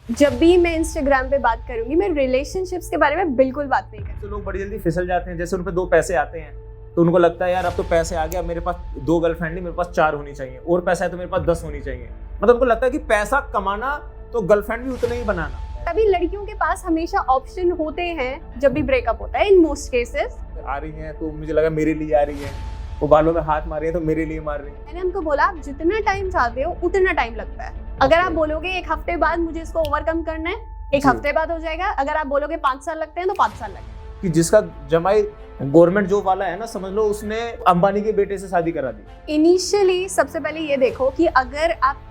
जब भी मैं इंस्टाग्राम पे बात करूंगी मैं रिलेशनशिप्स के बारे में बिल्कुल बात नहीं करूंगी। तो लोग बड़ी जल्दी फिसल जाते हैं। जैसे उन पे 2 पैसे आते हैं तो उनको लगता है यार अब तो पैसे आ गया, मेरे पास 2 गर्लफ्रेंड नहीं, मेरे पास 4 होनी चाहिए, और पैसा है तो मेरे पास 10 होनी चाहिए। मतलब उनको लगता है कि पैसा कमाना तो गर्लफ्रेंड भी उतना ही बनाना। तभी लड़कियों के पास हमेशा ऑप्शन होते हैं जब भी ब्रेकअप होता है। इन मोस्ट केसेस आ रही हैं तो मुझे लगा मेरे लिए आ रही है, वो बालों में हाथ मार रही है तो मेरे लिए मार रही है। मैंने उनको बोला आप जितना टाइम चाहते हो उतना टाइम लगता है। अगर आप बोलोगे 1 हफ्ते बाद मुझे इसको ओवरकम करना है, 1 हफ्ते बाद हो जाएगा। अगर आप बोलोगे 5 साल लगते हैं तो 5 साल लगेगा। कि जिसका जमाई गवर्नमेंट जॉब वाला है ना, समझ लो उसने अंबानी के बेटे से शादी करा दी। इनिशियली सबसे पहले ये देखो कि अगर आप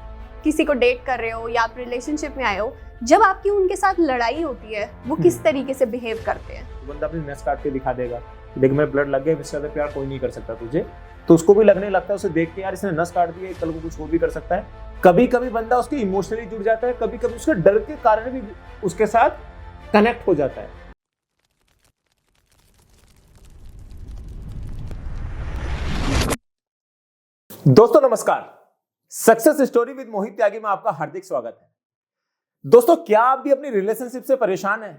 किसी को डेट कर रहे हो या आप रिलेशनशिप में आए हो, जब आपकी उनके साथ लड़ाई होती है वो किस तरीके से बिहेव करते हैं। तो बंदा अपनी नस काट के दिखा देगा, देख मेरे ब्लड लग गया, इससे ज्यादा प्यार कोई नहीं कर सकता तुझे। तो उसको भी लगने लगता है, उसे देख के यार इसने नस काट दी है, कल को कुछ और भी कर सकता है। कभी कभी बंदा उसके इमोशनली जुड़ जाता है, कभी कभी उसके डर के कारण भी उसके साथ कनेक्ट हो जाता है। दोस्तों नमस्कार, सक्सेस स्टोरी विद मोहित त्यागी में आपका हार्दिक स्वागत है। दोस्तों, क्या आप भी अपनी रिलेशनशिप से परेशान हैं?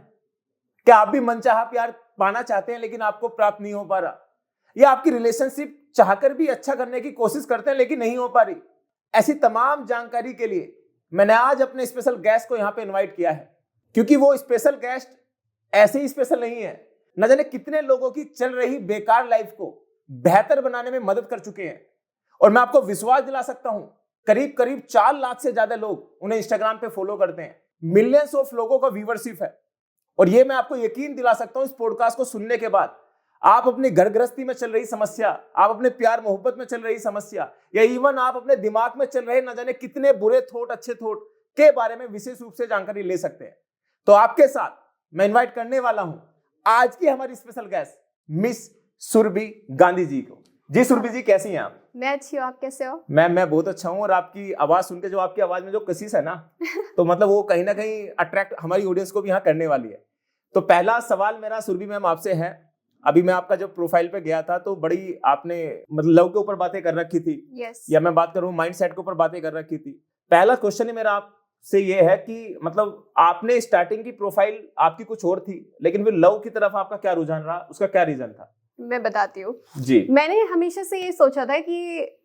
क्या आप भी मनचाहा प्यार पाना चाहते हैं लेकिन आपको प्राप्त नहीं हो पा रहा, या आपकी रिलेशनशिप चाहकर भी अच्छा करने की कोशिश करते हैं लेकिन नहीं हो पा रही? ऐसी तमाम जानकारी के लिए मैंने आज अपने स्पेशल गेस्ट को यहां पे इनवाइट किया है, क्योंकि वो स्पेशल गेस्ट ऐसे ही स्पेशल नहीं है, न जाने कितने लोगों की चल रही बेकार लाइफ को बेहतर बनाने में मदद कर चुके हैं। और मैं आपको विश्वास दिला सकता हूं, करीब करीब 4 लाख से ज्यादा लोग उन्हें इंस्टाग्राम पे फॉलो करते हैं, मिलियंस ऑफ लोगों का व्यूवरशिप है। और ये मैं आपको यकीन दिला सकता हूं, इस पॉडकास्ट को सुनने के बाद आप अपनी घर गृहस्थी में चल रही समस्या, आप अपने प्यार मोहब्बत में चल रही समस्या, या इवन आप अपने दिमाग में चल रहे न जाने कितने बुरे थॉट अच्छे थॉट के बारे में विशेष रूप से जानकारी ले सकते हैं। तो आपके साथ मैं इन्वाइट करने वाला हूं आज की हमारी special guest miss Surabhi Gandhi ji को। जी सुरभि जी, कैसी हैं आप? मैं अच्छी हूँ, आप कैसे हो? मैं बहुत अच्छा हूँ। और आपकी आवाज सुन के, जो आपकी आवाज में जो कशिश है ना, तो मतलब वो कहीं ना कहीं अट्रैक्ट हमारी ऑडियंस को भी यहाँ करने वाली है। तो पहला सवाल मेरा सुरभि मैम आपसे है, अभी मैं आपका जब प्रोफाइल पे गया था तो बड़ी आपने मतलब लव के ऊपर बातें कर रखी थी। yes. या मैं बात करूँ माइंडसेट के ऊपर बातें कर रखी थी। पहला क्वेश्चन ही मेरा आपसे ये है कि मतलब आपने स्टार्टिंग की प्रोफाइल आपकी कुछ और थी, लेकिन फिर लव की तरफ आपका क्या रुझान रहा, उसका क्या रीजन था? मैं बताती हूँ जी। मैंने हमेशा से ये सोचा था कि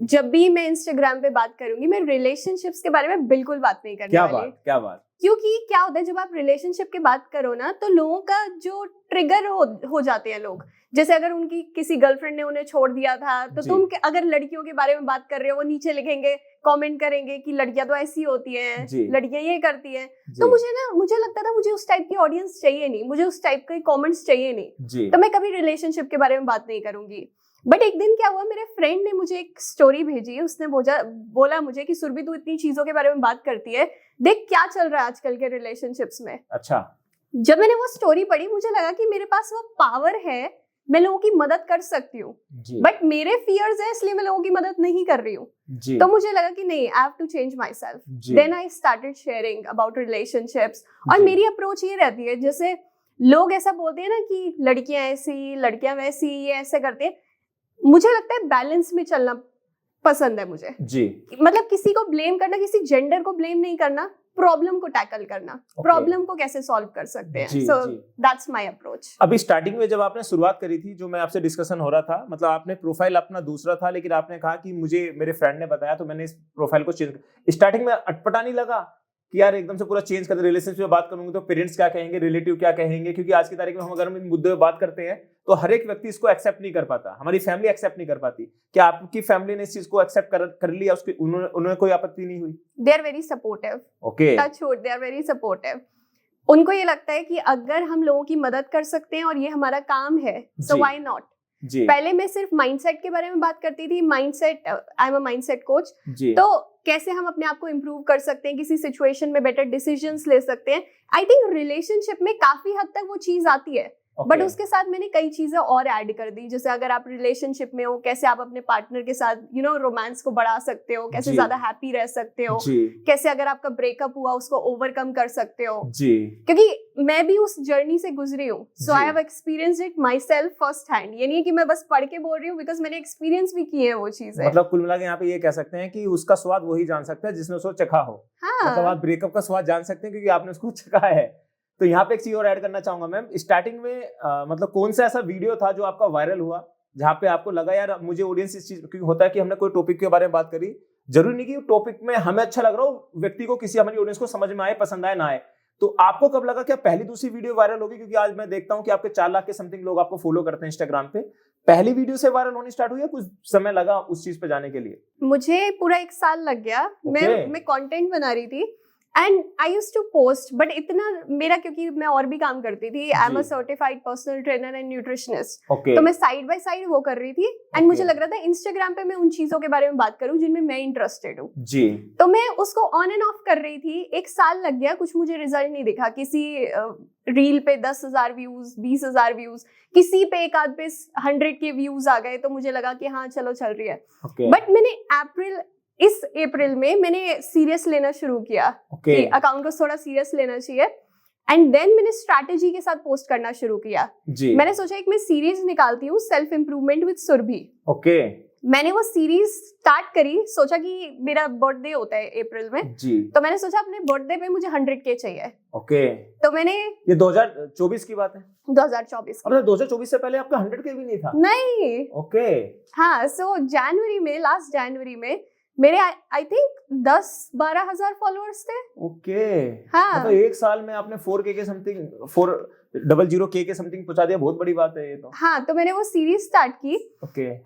जब भी मैं इंस्टाग्राम पे बात करूंगी मैं रिलेशनशिप्स के बारे में बिल्कुल बात नहीं करने वाली। क्या बात? क्योंकि क्या होता है, जब आप रिलेशनशिप की बात करो ना तो लोगों का जो ट्रिगर हो जाते हैं लोग। जैसे अगर उनकी किसी गर्लफ्रेंड ने उन्हें छोड़ दिया था तो तुम अगर लड़कियों के बारे में बात कर रहे हो, वो नीचे लिखेंगे, कमेंट करेंगे कि लड़कियां तो ऐसी होती हैं, लड़कियां ये करती हैं। तो मुझे लगता था मुझे उस टाइप की ऑडियंस चाहिए नहीं, मुझे उस टाइप के कमेंट्स चाहिए नहीं, तो मैं कभी रिलेशनशिप के बारे में बात नहीं करूंगी। बट एक दिन क्या हुआ, मेरे फ्रेंड ने मुझे एक स्टोरी भेजी, उसने बोला मुझे कि सुरभि तू इतनी चीजों के बारे में बात करती है, देख क्या चल रहा है आजकल के रिलेशनशिप्स में। अच्छा। जब मैंने वो स्टोरी पढ़ी मुझे लगा कि मेरे पास वो पावर है, मैं लोगों की मदद कर सकती हूँ, बट मेरे फियर्स है इसलिए मैं लोगों की मदद नहीं कर रही हूँ। तो मुझे लगा कि नहीं, I have to change myself. Then I started sharing about relationships. और मेरी अप्रोच ये रहती है, जैसे लोग ऐसा बोलते हैं ना कि लड़कियां ऐसी लड़कियां वैसी, ये ऐसे करते हैं, मुझे लगता है बैलेंस में चलना पसंद है मुझे। मतलब किसी को ब्लेम करना, किसी जेंडर को ब्लेम नहीं करना, प्रॉब्लम को टैकल करना, प्रॉब्लम को कैसे सॉल्व कर सकते हैं। So that's my approach. अभी स्टार्टिंग में जब आपने शुरुआत करी थी, जो मैं आपसे डिस्कशन हो रहा था, मतलब आपने प्रोफाइल अपना दूसरा था, लेकिन आपने कहा कि मुझे मेरे फ्रेंड ने बताया तो मैंने इस प्रोफाइल को चेंज। स्टार्टिंग में अटपटा नहीं लगा कि यार एकदम से पूरा चेंज कर दे, रिलेशनशिप में बात करूंगी तो पेरेंट्स क्या कहेंगे, रिलेटिव क्या कहेंगे? क्योंकि आज की तारीख में हम अगर इन मुद्दों पे बात करते हैं तो हर एक व्यक्ति इसको एक्सेप्ट नहीं कर पाता, हमारी फैमिली एक्सेप्ट नहीं कर पाती। क्या आपकी फैमिली ने इस चीज को एक्सेप्ट कर लिया? उसकी उन्होंने कोई आपत्ति नहीं हुई? They are very supportive. Okay, touch wood, they are very supportive. उनको ये लगता है कि अगर हम लोगों की मदद कर सकते हैं और ये हमारा काम है, सो व्हाई नॉट। पहले मैं सिर्फ माइंडसेट के बारे में बात करती थी, mindset, I am a mindset coach. तो कैसे हम अपने आप को इम्प्रूव कर सकते हैं, किसी सिचुएशन में बेटर डिसीजंस ले सकते हैं। आई थिंक रिलेशनशिप में काफी हद तक वो चीज आती है। बट उसके साथ मैंने कई चीजें और ऐड कर दी, जैसे अगर आप रिलेशनशिप में हो, कैसे आप अपने पार्टनर के साथ रोमांस को बढ़ा सकते हो, कैसे ज्यादा हैप्पी रह सकते हो, कैसे अगर आपका ब्रेकअप हुआ उसको ओवरकम कर सकते हो जी। क्योंकि मैं भी उस जर्नी से गुजरी हूँ, so I have experienced it myself first hand. ये नहीं है कि मैं बस पढ़ के बोल रही हूँ, बिकॉज मैंने एक्सपीरियंस भी किए हैं वो चीजें। मतलब कुल मिला के यहाँ पे ये कह सकते हैं कि उसका स्वाद वही जान सकता है जिसने उसको चखा हो। मतलब आप ब्रेकअप का स्वाद जान सकते हैं क्योंकि आपने उसको चखा है। तो यहाँ पे एक चीज और ऐड करना चाहूंगा मैम, स्टार्टिंग में मतलब कौन सा ऐसा वीडियो था जो आपका वायरल हुआ जहाँ पे आपको लगा यार मुझे ऑडियंस इस चीज, क्योंकि होता है कि हमने कोई टॉपिक के बारे में बात करी, जरूरी नहीं कि टॉपिक में हमें अच्छा लग रहा हो, व्यक्ति को, किसी हमारी ऑडियंस को समझ में आए, पसंद आए ना आए, तो आपको कब लगा कि पहली दूसरी वीडियो वायरल होगी? क्योंकि आज मैं देखता हूँ कि आपके 4 लाख के समथिंग लोग आपको फॉलो करते हैं इंस्टाग्राम पे। पहली वीडियो से वायरल होनी स्टार्ट हुई या कुछ समय लगा उस चीज पे जाने के लिए? मुझे पूरा 1 साल लग गया। मैं कंटेंट बना रही थी and I used to post, but इतना मेरा, क्योंकि मैं और भी काम करती थी, I am a certified personal trainer and nutritionist, तो मैं साइड बाय साइड वो कर रही थी एंड मुझे लग रहा था इंस्टाग्राम पे मैं उन चीजों के बारे में बात करूं जिनमें मैं इंटरेस्टेड हूँ जी। तो मैं उसको ऑन एंड ऑफ कर रही थी। 1 साल लग गया, कुछ मुझे रिजल्ट नहीं दिखा। किसी रील पे 10,000 व्यूज, 20,000 व्यूज, किसी पे एक आध पे 100 के व्यूज आ गए, तो मुझे लगा कि हाँ चलो चल रही है। बट मैंने इस अप्रैल में मैंने सीरियस लेना शुरू किया कि अकाउंट को थोड़ा सीरियस लेना चाहिए, एंड देन मैंने स्ट्रैटेजी के साथ पोस्ट करना शुरू किया जी। मैंने सोचा एक मैं सीरीज निकालती हूँ, सेल्फ इम्प्रूवमेंट विद सुरभि। मैंने वो सीरीज स्टार्ट करी, सोचा कि मेरा बर्थडे होता है अप्रैल में जी। तो मैंने सोचा अपने बर्थडे पे मुझे 100K चाहिए। तो मैंने, ये 2024 की बात है? 2024। अब 2024 से पहले आपका 100K भी नहीं था? नहीं। हाँ, सो लास्ट जनवरी में मेरे आई थिंक 10-12 हजार फॉलोअर्स थे। हाँ, मतलब 1 साल में आपने 4K के समथिंग, 400K के समथिंग पहुंचा दिया। बहुत बड़ी बात है ये तो। हाँ, तो मैंने वो सीरीज स्टार्ट की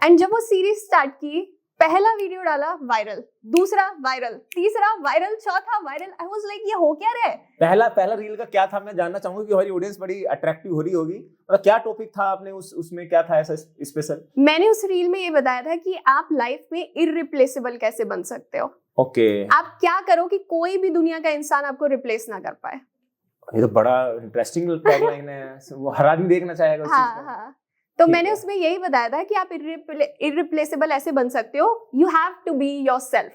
एंड जब वो सीरीज स्टार्ट की, पहला वीडियो डाला वायरल, दूसरा वायरल, तीसरा वायरल, चौथा वायरल। आई वाज लाइक ये हो क्या रहा है? पहला रील का क्या था, मैं जानना चाहूंगा कि हमारी ऑडियंस बड़ी अट्रैक्टिव हो रही होगी। मतलब क्या टॉपिक था, आपने उसमें क्या था ऐसा स्पेशल? मैंने उस रील में ये बताया था कि आप लाइफ में इररिप्लेसेबल कैसे बन सकते हो। आप क्या करो कि कोई भी दुनिया का इंसान आपको रिप्लेस ना कर पाए। ये तो बड़ा इंटरेस्टिंग टैगलाइन है, वो हर आदमी देखना चाहेगा उस चीज को। हाँ। तो मैंने उसमें यही बताया था कि आप इररिप्लेसेबल ऐसे बन सकते हो, you have to be yourself.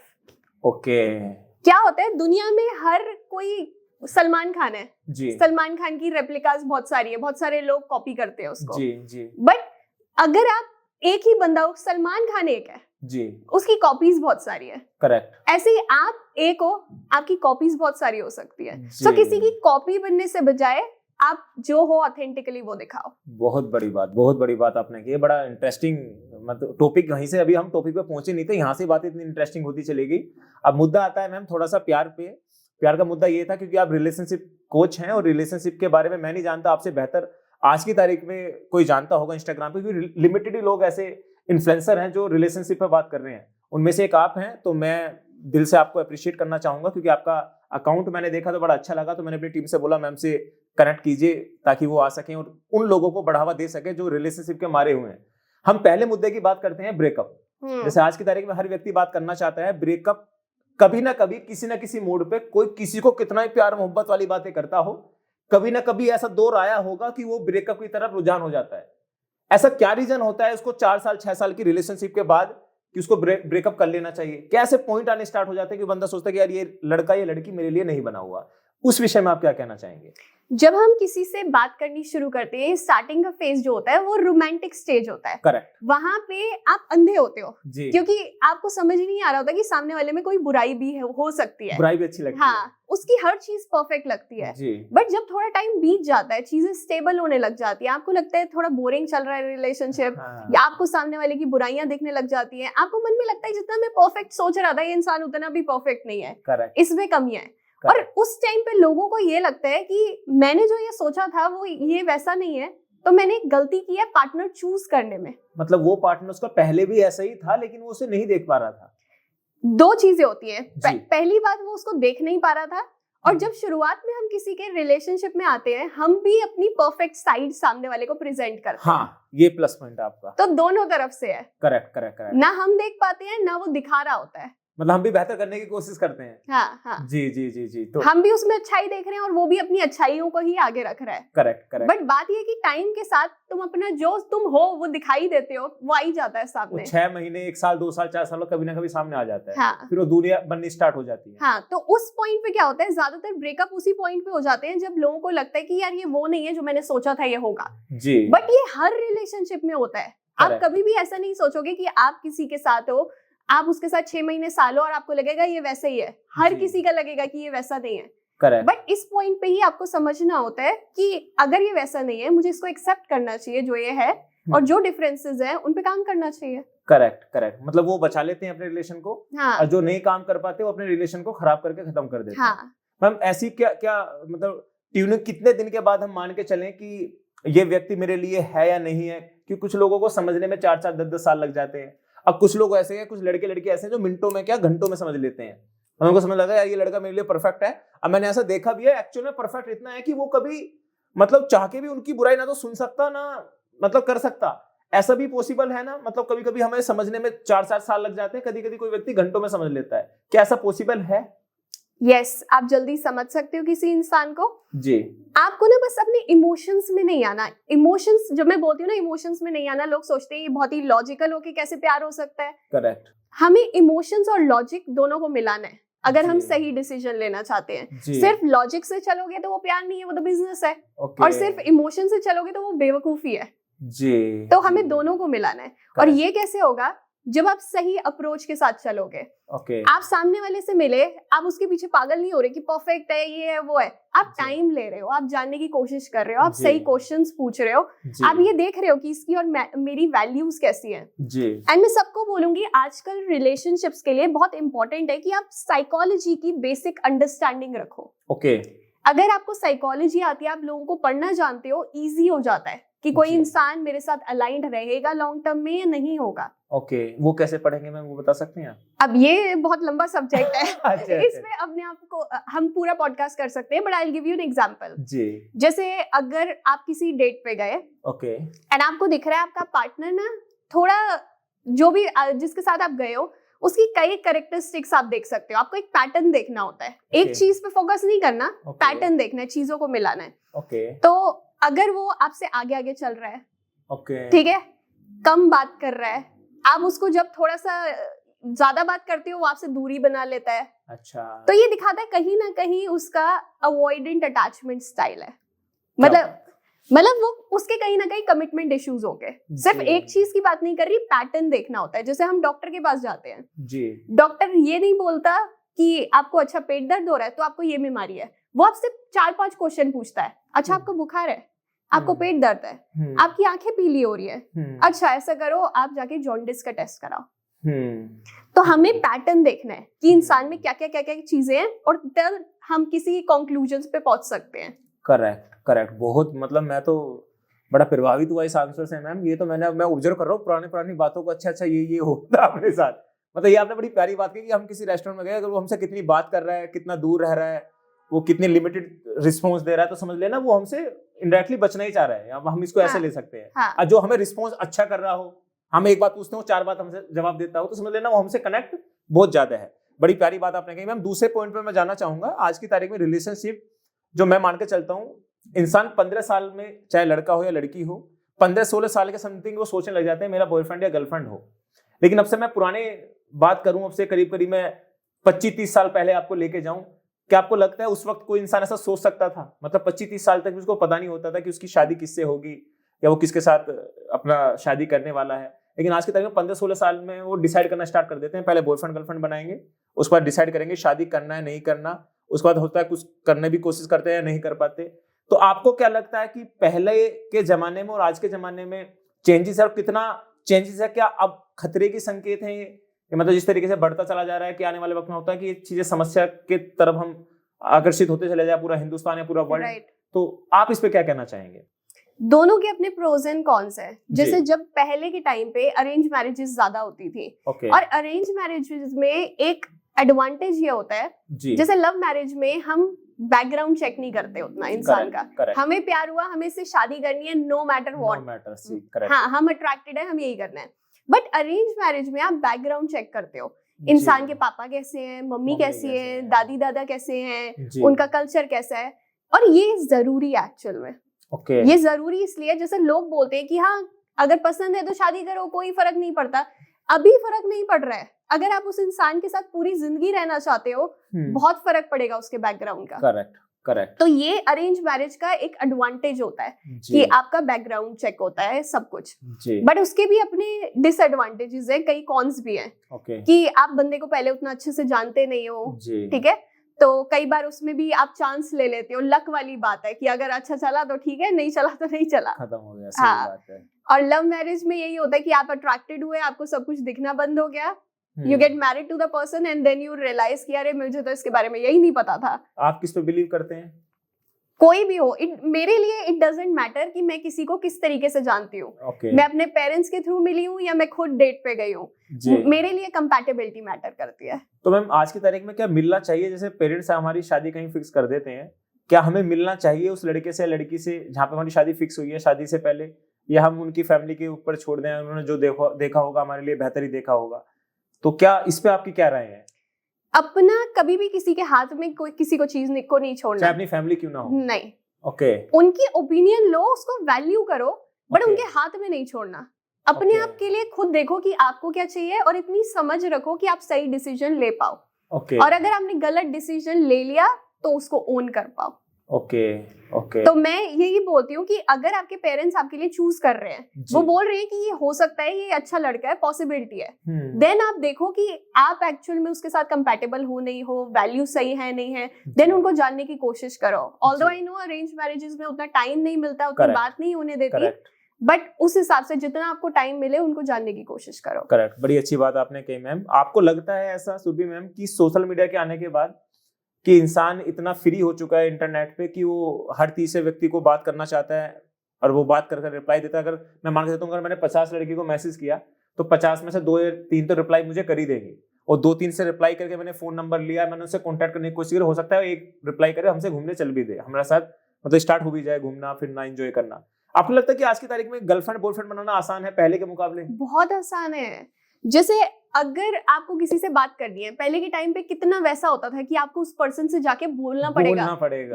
क्या होता है, दुनिया में हर कोई सलमान खान है जी। सलमान खान की रेप्लिकास बहुत सारी है, बहुत सारे लोग कॉपी करते हैं उसको जी। बट अगर आप एक ही बंदा हो, सलमान खान एक है जी, उसकी कॉपीज बहुत सारी है। करेक्ट। ऐसे ही आप एक हो, आपकी कॉपीज बहुत सारी हो सकती है। तो किसी की कॉपी बनने से बजाय आप जो हो ऑथेंटिकली वो दिखाओ। बहुत बड़ी बात आपने की। बड़ा इंटरेस्टिंग मतलब टॉपिक, वहीं से अभी हम टॉपिक पे पहुंचे नहीं थे, यहाँ से बात इतनी इंटरेस्टिंग होती चलेगी। अब मुद्दा आता है मैम थोड़ा सा प्यार पे। प्यार का मुद्दा ये था क्योंकि आप रिलेशनशिप कोच हैं और रिलेशनशिप के बारे में मैं नहीं जानता, आपसे बेहतर आज की तारीख में कोई जानता होगा इंस्टाग्राम पे, क्योंकि लिमिटेड ही लोग ऐसे इन्फ्लुएंसर हैं जो रिलेशनशिप पे बात कर रहे हैं। उनमें से एक आप हैं, तो मैं दिल से आपको अप्रिशिएट करना चाहूंगा क्योंकि आपका अकाउंट मैंने देखा तो बड़ा अच्छा लगा। तो मैंने अपनी टीम से बोला मैम से कनेक्ट कीजिए ताकि वो आ सकें और उन लोगों को बढ़ावा दे सके जो रिलेशनशिप के मारे हुए हैं। हम पहले मुद्दे की बात करते हैं, ब्रेकअप। जैसे आज की तारीख में हर व्यक्ति बात करना चाहता है ब्रेकअप। कभी ना कभी किसी ना किसी मोड पे कोई किसी को कितना ही प्यार मोहब्बत वाली बातें करता हो, कभी ना कभी ऐसा दौर आया होगा कि वो ब्रेकअप की तरफ रुझान हो जाता है। ऐसा क्या रीजन होता है उसको 4 साल 6 साल की रिलेशनशिप के बाद कि उसको ब्रेकअप कर लेना चाहिए? क्या ऐसे पॉइंट आने स्टार्ट हो जाते हैं कि बंदा सोचता है कि यार ये लड़का ये लड़की मेरे लिए नहीं बना हुआ? उस विषय में आप क्या कहना चाहेंगे? जब हम किसी से बात करनी शुरू करते हैं, स्टार्टिंग का फेज जो होता है वो रोमांटिक स्टेज होता है। करेक्ट। वहां पे आप अंधे होते हो क्योंकि आपको समझ ही नहीं आ रहा होता कि सामने वाले में कोई बुराई भी है, हो सकती है। बुराई भी अच्छी लगती है, उसकी हर चीज परफेक्ट लगती है। बट जब थोड़ा टाइम बीत जाता है, चीजें स्टेबल होने लग जाती है, आपको लगता है थोड़ा बोरिंग चल रहा है रिलेशनशिप, या आपको सामने वाले की बुराइयां दिखने लग जाती है, आपको मन में लगता है जितना मैं परफेक्ट सोच रहा था ये इंसान उतना भी परफेक्ट नहीं है, इसमें कमी है। और उस टाइम पे लोगों को ये लगता है कि मैंने जो ये सोचा था वो ये वैसा नहीं है, तो मैंने एक गलती की है पार्टनर चूज करने में। मतलब वो पार्टनर उसका पहले भी ऐसा ही था लेकिन वो उसे नहीं देख पा रहा था। 2 चीजें होती है, पहली बात वो उसको देख नहीं पा रहा था, और जब शुरुआत में हम किसी के रिलेशनशिप में आते हैं हम भी अपनी परफेक्ट साइड सामने वाले को प्रेजेंट करते हैं। ये प्लस पॉइंट आपका। तो दोनों तरफ से है। करेक्ट। ना हम देख पाते हैं ना वो दिखा रहा होता है। मतलब हम भी बेहतर करने की कोशिश करते हैं। हाँ हाँ जी जी जी जी। तो हम भी उसमें अच्छाई देख रहे हैं और वो भी अपनी अच्छाइयों को ही आगे रख रहा है। Correct correct. बट बात ये कि टाइम के साथ तुम अपना जो तुम हो वो दिखाई देते हो, वो आ ही जाता है वो सामने। 6 महीने 1 साल 2 साल 4 साल कभी ना कभी सामने आ जाता है। हाँ फिर वो दूरियां बननी स्टार्ट हो जाती है। हाँ, तो उस पॉइंट पे क्या होता है, ज्यादातर ब्रेकअप उसी पॉइंट पे हो जाते हैं जब लोगों को लगता है कि यार ये वो नहीं है जो मैंने सोचा था ये होगा। जी। बट ये हर रिलेशनशिप में होता है। आप Correct. कभी भी ऐसा नहीं सोचोगे कि आप किसी के साथ हो, आप उसके साथ 6 महीने साल हो और आपको लगेगा ये वैसे ही है। हर जी। किसी का लगेगा कि ये वैसा नहीं है। करेक्ट। बट इस पॉइंट पे ही आपको समझना होता है कि अगर ये वैसा नहीं है, मुझे इसको एक्सेप्ट करना चाहिए जो ये है, और जो डिफरेंसेस हैं उन पे काम करना चाहिए। Correct correct. मतलब वो बचा लेते हैं अपने रिलेशन को। हाँ और जो नहीं काम कर पाते वो अपने रिलेशन को खराब करके खत्म कर देते हैं। हाँ मैम ऐसी क्या क्या मतलब ट्यूनिंग कितने दिन के बाद हम मान के चलें कि ये व्यक्ति मेरे लिए है या नहीं है? कि कुछ लोगों को समझने में 4-4 10-10 साल लग जाते हैं। अब कुछ लोग ऐसे हैं, कुछ लड़के लड़की ऐसे हैं जो मिनटों में क्या घंटों में समझ लेते हैं। उनको समझ लगा यार ये लड़का मेरे लिए परफेक्ट है। अब मैंने ऐसा देखा भी है, एक्चुअल में परफेक्ट इतना है कि वो कभी मतलब चाह के भी उनकी बुराई ना तो सुन सकता ना मतलब कर सकता। ऐसा भी पॉसिबल है ना? मतलब कभी कभी हमें समझने में 4-4 साल लग जाते हैं, कभी कभी कोई व्यक्ति घंटों में समझ लेता है। क्या ऐसा पॉसिबल है? यस, आप जल्दी समझ सकते हो किसी इंसान को। जी। आपको ना बस अपने इमोशंस में नहीं आना। इमोशंस जब मैं बोलती हूँ ना इमोशंस में नहीं आना, लोग सोचते हैं ये बहुत ही लॉजिकल हो कि कैसे प्यार हो सकता है। करेक्ट। हमें इमोशंस और लॉजिक दोनों को मिलाना है अगर हम जी। सही डिसीजन लेना चाहते हैं। जी। सिर्फ लॉजिक से चलोगे तो वो प्यार नहीं है, वो तो बिजनेस है। ओके। और सिर्फ इमोशन से चलोगे तो वो बेवकूफी है। जी। तो हमें दोनों को मिलाना है। और ये कैसे होगा? जब आप सही अप्रोच के साथ चलोगे। ओके। आप सामने वाले से मिले, आप उसके पीछे पागल नहीं हो रहे कि परफेक्ट है, ये है, वो है। आप टाइम ले रहे हो, आप जानने की कोशिश कर रहे हो, आप सही क्वेश्चंस पूछ रहे हो, आप ये देख रहे हो कि इसकी और मेरी वैल्यूज कैसी हैं। जी। एंड मैं सबको बोलूंगी आजकल रिलेशनशिप्स के लिए बहुत इंपॉर्टेंट है कि आप साइकोलॉजी की बेसिक अंडरस्टैंडिंग रखो। ओके। अगर आपको साइकोलॉजी आती है, आप लोगों को पढ़ना जानते हो, इजी हो जाता है कि कोई इंसान मेरे साथ अलाइंड रहेगा लॉन्ग टर्म में या नहीं होगा। ओके। वो कैसे पढ़ेंगे मैम, वो बता सकते हैं आप? अब ये बहुत लंबा सब्जेक्ट है। अच्छा। इसमें अपने आप को हम पूरा पॉडकास्ट कर सकते हैं, but I will give you an example. जी। जैसे अगर आप किसी डेट पे गए ओके। एंड आपको दिख रहा है आपका पार्टनर ना थोड़ा जो भी जिसके साथ आप गए हो उसकी कई कैरेक्टरिस्टिक्स आप देख सकते हो। आपको एक पैटर्न देखना होता है। एक चीज पे फोकस नहीं करना, पैटर्न देखना है, चीजों को मिलाना है। ओके। तो अगर वो आपसे आगे आगे चल रहा है, ओके, ठीक है, कम बात कर रहा है, आप उसको जब थोड़ा सा ज्यादा बात करते हो वो आपसे दूरी बना लेता है। अच्छा। तो ये दिखाता है कहीं ना कहीं उसका अवॉइडेंट अटैचमेंट स्टाइल है। मतलब वो उसके कहीं ना कहीं कमिटमेंट इश्यूज होंगे। सिर्फ एक चीज की बात नहीं कर रही, पैटर्न देखना होता है। जैसे हम डॉक्टर के पास जाते हैं जी। डॉक्टर ये नहीं बोलता कि आपको अच्छा पेट दर्द हो रहा है तो आपको ये बीमारी है। वो आपसे 4-5 क्वेश्चन पूछता है। अच्छा आपको बुखार है, आपको पेट दर्द है, आपकी आंखें पीली हो रही है, अच्छा ऐसा करो आप जाके जॉन्डिस का टेस्ट कराओ। तो हमें पैटर्न देखना है कि इंसान में क्या क्या चीजें हैं और तब हम किसी कंक्लूजन्स पे पहुंच सकते हैं। Correct correct. बहुत मतलब मैं तो बड़ा प्रभावित हुआ इस आंसर से मैम। ये तो मैं ऑब्जर्व कर रहा हूँ पुरानी बातों को। अच्छा ये होता है अपने साथ। मतलब ये आपने बड़ी प्यारी बात की कि हम किसी रेस्टोरेंट में गए, अगर वो हमसे कितनी बात कर रहा है, कितना दूर रह रहा है, वो कितनी लिमिटेड रिस्पॉन्स दे रहा है, तो समझ लेना वो हमसे इनडायरेक्टली बचना ही चाह रहा है। हम इसको ऐसे ले सकते हैं। हाँ। जो हमें रिस्पॉन्स अच्छा कर रहा हो, हम एक बात पूछते हो 4 बात हमसे जवाब देता हो, तो समझ लेना वो हमसे कनेक्ट बहुत ज्यादा है। बड़ी प्यारी बात आपने कही मैम। दूसरे पॉइंट पे मैं जाना चाहूंगा। आज की तारीख में रिलेशनशिप जो मैं मान के चलता हूँ, इंसान 15 साल में, चाहे लड़का हो या लड़की हो, 15-16 साल के समथिंग वो सोचने लग जाते हैं मेरा बॉयफ्रेंड या गर्लफ्रेंड हो। लेकिन अब से मैं पुराने बात करूं, अब से करीब मैं 25-30 साल पहले आपको लेके जाऊं, क्या आपको लगता है उस वक्त कोई इंसान ऐसा सोच सकता था? मतलब 25-30 साल तक उसको पता नहीं होता था कि उसकी शादी किससे होगी या वो किसके साथ अपना शादी करने वाला है। लेकिन आज की तारीख में 15-16 साल में वो डिसाइड करना स्टार्ट कर देते हैं। पहले बॉयफ्रेंड गर्लफ्रेंड बनाएंगे, उसके बाद डिसाइड करेंगे शादी करना है नहीं करना, उसके बाद होता है कुछ करने भी कोशिश करते हैं या नहीं कर पाते। तो आपको क्या लगता है कि पहले के जमाने में और आज के जमाने में चेंजेस है, और कितना चेंजेस है? क्या अब खतरे की संकेत हैं ये? मतलब जिस तरीके से बढ़ता चला जा रहा है कि आने वाले वक्त में होता है कि ये चीजें समस्या के तरफ हम आकर्षित होते चले जाए, पूरा हिंदुस्तान या पूरा वर्ल्ड। तो आप इस पे क्या कहना चाहेंगे? दोनों के अपने प्रोज एंड कॉन्स है। जैसे जब पहले के टाइम पे अरेंज मैरिजेस ज्यादा होती थी, और अरेंज मैरिजेस में एक एडवांटेज ये होता है, जैसे लव मैरिज में हम बैकग्राउंड चेक नहीं करते उतना इंसान का। हमें प्यार हुआ, हमें इससे शादी करनी है, नो मैटर व्हाट। हाँ, हम अट्रैक्टेड है, हम यही करना है। बट अरेंज मैरिज में आप बैकग्राउंड चेक करते हो इंसान के पापा कैसे हैं, मम्मी कैसी है, दादी दादा कैसे हैं, उनका कल्चर कैसा है। और ये जरूरी है एक्चुअल में। ये जरूरी इसलिए, जैसे लोग बोलते हैं कि हाँ अगर पसंद है तो शादी करो, कोई फर्क नहीं पड़ता। अभी फर्क नहीं पड़ रहा है, अगर आप उस इंसान के साथ पूरी जिंदगी रहना चाहते हो बहुत फर्क पड़ेगा उसके बैकग्राउंड का। करेक्ट। तो ये अरेंज मैरिज का एक एडवांटेज होता है कि आपका बैकग्राउंड चेक होता है सब कुछ, बट उसके भी अपने डिसएडवांटेजेस हैं, कई कॉन्स भी हैं कि आप बंदे को पहले उतना अच्छे से जानते नहीं हो, ठीक है, तो कई बार उसमें भी आप चांस ले लेते हो। लक वाली बात है कि अगर अच्छा चला तो ठीक है, नहीं चला तो नहीं चला, खत्म हो गया। हाँ। बात है। और लव मैरिज में यही होता है कि आप अट्रैक्टेड हुए, आपको सब कुछ दिखना बंद हो गया, you get married to the person and then you realise कि अरे मुझे तो इसके बारे में यही नहीं पता था। आप किस पे बिलीव करते हैं? कोई भी हो, मेरे लिए इट डजंट मैटर कि मैं किसी को किस तरीके से जानती हूँ। मैं अपने पेरेंट्स के थ्रू मिली हूँ या मैं खुद डेट पे गई हूँ, मेरे लिए कंपैटिबिलिटी मैटर करती है। तो मैम आज की तारीख में क्या मिलना चाहिए? जैसे पेरेंट्स हमारी शादी कहीं फिक्स कर देते हैं, क्या हमें मिलना चाहिए उस लड़के से लड़की से जहाँ पे हमारी शादी फिक्स हुई है शादी से पहले, या हम उनकी फैमिली के ऊपर छोड़ दें, उन्होंने जो देखा होगा हमारे लिए बेहतर ही देखा होगा? तो क्या इस पे आपकी क्या राय है? अपना कभी भी किसी के हाथ में कोई किसी को चीज को नहीं छोड़ना, चाहे अपनी फैमिली क्यों ना हो। नहीं, उनकी ओपिनियन लो, उसको वैल्यू करो, बट उनके हाथ में नहीं छोड़ना। अपने आप के लिए खुद देखो कि आपको क्या चाहिए और इतनी समझ रखो कि आप सही डिसीजन ले पाओ। और अगर आपने गलत डिसीजन ले लिया तो उसको ओन कर पाओ। तो मैं यही बोलती हूँ कि अगर आपके पेरेंट्स आपके लिए चूज कर रहे हैं, वो बोल रहे हैं कि ये हो सकता है, ये अच्छा लड़का है, पॉसिबिलिटी है, देन आप देखो कि आप एक्चुअल में उसके साथ कंपैटिबल हो नहीं हो, वैल्यू सही है नहीं है, देन उनको जानने की कोशिश करो। Although I know arrange marriages में उतना टाइम नहीं मिलता, उतनी बात नहीं होने देती, बट उस हिसाब से जितना आपको टाइम मिले उनको जानने की कोशिश करो। करेक्ट, बड़ी अच्छी बात आपने कही मैम। आपको लगता है ऐसा सुरभि मैम कि सोशल मीडिया के आने के बाद कि इंसान इतना फ्री हो चुका है इंटरनेट पे कि वो हर तीसरे व्यक्ति को बात करना चाहता है और वो बात कर रिप्लाई देता है? अगर मैं मान के चलता हूँ अगर मैंने 50 लड़की को मैसेज किया तो 50 में से 2 या 3 तो रिप्लाई मुझे कर ही देंगे, और 2-3 से रिप्लाई करके मैंने फोन नंबर लिया, मैंने उससे कॉन्टैक्ट करने की कोशिश की, हो सकता है एक रिप्लाई करे हमसे घूमने चल भी दे, हमारे साथ मतलब स्टार्ट हो भी जाए घूमना फिरना एंजॉय करना। आपको लगता है कि आज की तारीख में गर्लफ्रेंड बॉयफ्रेंड बनाना आसान है पहले के मुकाबले? बहुत आसान है। जैसे अगर आपको किसी से बात करनी है, पहले के टाइम पे कितना वैसा होता था कि आपको उस पर्सन से जाके बोलना पड़ेगा।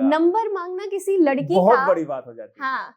नंबर मांगना किसी लड़की बहुत का बड़ी बात हो जाती है। हाँ,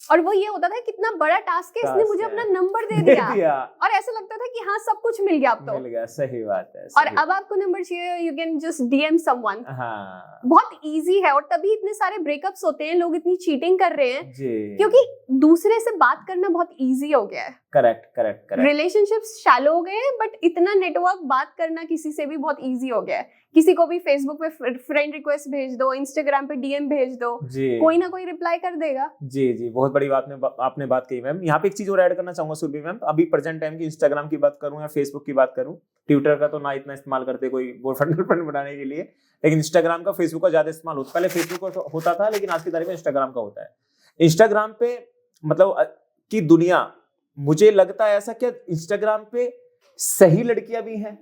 और वो ये होता था कितना बड़ा टास्क है, इसने मुझे अपना नंबर दे दिया और ऐसा लगता था कि हाँ सब कुछ मिल गया, अब तो मिल गया। सही बात है। और अब आपको नंबर चाहिए, you can just DM someone. हाँ, बहुत इजी है। और तभी इतने सारे ब्रेकअप्स होते हैं, लोग इतनी चीटिंग कर रहे हैं क्योंकि दूसरे से बात करना बहुत इजी हो गया है। करेक्ट। रिलेशनशिप्स शैलो हो गए हैं, बट इतना नेटवर्क बात करना किसी से भी बहुत इजी हो गया है। किसी को भी फेसबुक पे फ्रेंड रिक्वेस्ट भेज दो, इंस्टाग्राम पे डीएम भेज दो, कोई ना कोई रिप्लाई कर देगा। जी, बहुत बड़ी बात में आपने बात कही मैम। यहाँ पे एक चीज और ऐड करना चाहूंगा सुरभि मैम। अभी प्रेजेंट टाइम की इंस्टाग्राम की बात करूं या फेसबुक की बात करूं, ट्विटर का तो ना इतना इस्तेमाल करते कोई बॉयफ्रेंड बनाने के लिए, लेकिन इंस्टाग्राम का फेसबुक का ज्यादा इस्तेमाल होता है। पहले फेसबुक का होता था, लेकिन आज की तारीख में इंस्टाग्राम का होता है। इंस्टाग्राम पे मतलब की दुनिया, मुझे लगता है ऐसा, क्या इंस्टाग्राम पे सही लड़कियां भी हैं?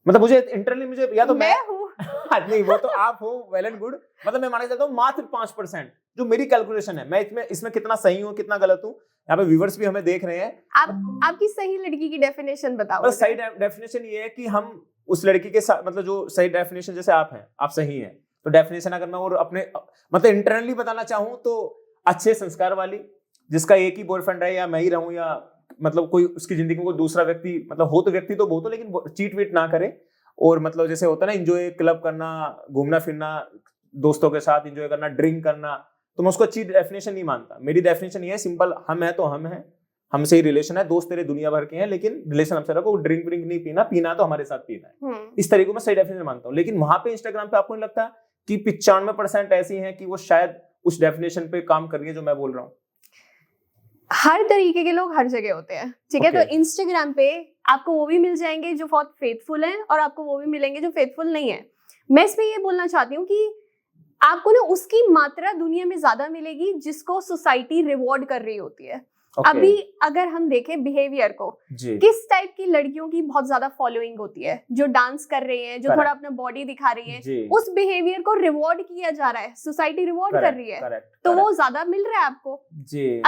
मतलब मुझे इंटरनली मुझे या तो मैं हूँ नहीं, वो तो आप हो, वेल एंड गुड। मतलब मैं मानना चाहता हूँ मात्र 5% जो मेरी कैलकुलेशन है, मैं इसमें कितना सही हूँ कितना गलत हूँ, यहाँ पे व्यूअर्स भी हमें देख रहे हैं। आपकी सही लड़की की डेफिनेशन बताओ। सही डेफिनेशन ये है कि हम उस लड़की के साथ, मतलब जो सही डेफिनेशन, जैसे आप हैं, आप सही हैं, तो डेफिनेशन अगर मैं और अपने मतलब इंटरनली बताना चाहूँ तो अच्छे संस्कार वाली, जिसका एक ही बॉयफ्रेंड रहे या मैं ही रहूं, या मतलब कोई उसकी जिंदगी में कोई दूसरा व्यक्ति, मतलब हो तो व्यक्ति तो बहुत हो, लेकिन चीट वीट ना करे, और मतलब जैसे होता है ना एंजॉय, क्लब करना, घूमना फिरना, दोस्तों के साथ एंजॉय करना, ड्रिंक करना, तो मैं उसको अच्छी डेफिनेशन नहीं मानता। मेरी डेफिनेशन ये है सिंपल, हम है तो हम हैं, हमसे ही रिलेशन है, दोस्त तेरे दुनिया भर के हैं, लेकिन रिलेशन हमसे रखो, ड्रिंक व्रिंक नहीं पीना तो हमारे साथ पीना है। इस तरीके में सही डेफिनेशन मानता हूँ। लेकिन वहां पे इंस्टाग्राम पे आपको नहीं लगता कि 95% ऐसी हैं कि वो शायद उस डेफिनेशन पे काम कर रही है जो मैं बोल रहा हूँ? हर तरीके के लोग हर जगह होते हैं, ठीक है। तो इंस्टाग्राम पे आपको वो भी मिल जाएंगे जो बहुत फेथफुल हैं, और आपको वो भी मिलेंगे जो फेथफुल नहीं है। मैं इसमें ये बोलना चाहती हूँ कि आपको ना उसकी मात्रा दुनिया में ज्यादा मिलेगी जिसको सोसाइटी रिवॉर्ड कर रही होती है। अभी अगर हम देखें बिहेवियर को, किस टाइप की लड़कियों की बहुत ज्यादा फॉलोइंग होती है, जो डांस कर रही है, जो थोड़ा अपना बॉडी दिखा रही है, उस बिहेवियर को रिवॉर्ड किया जा रहा है, सोसाइटी रिवॉर्ड कर रही है, तो वो ज्यादा मिल रहा है आपको।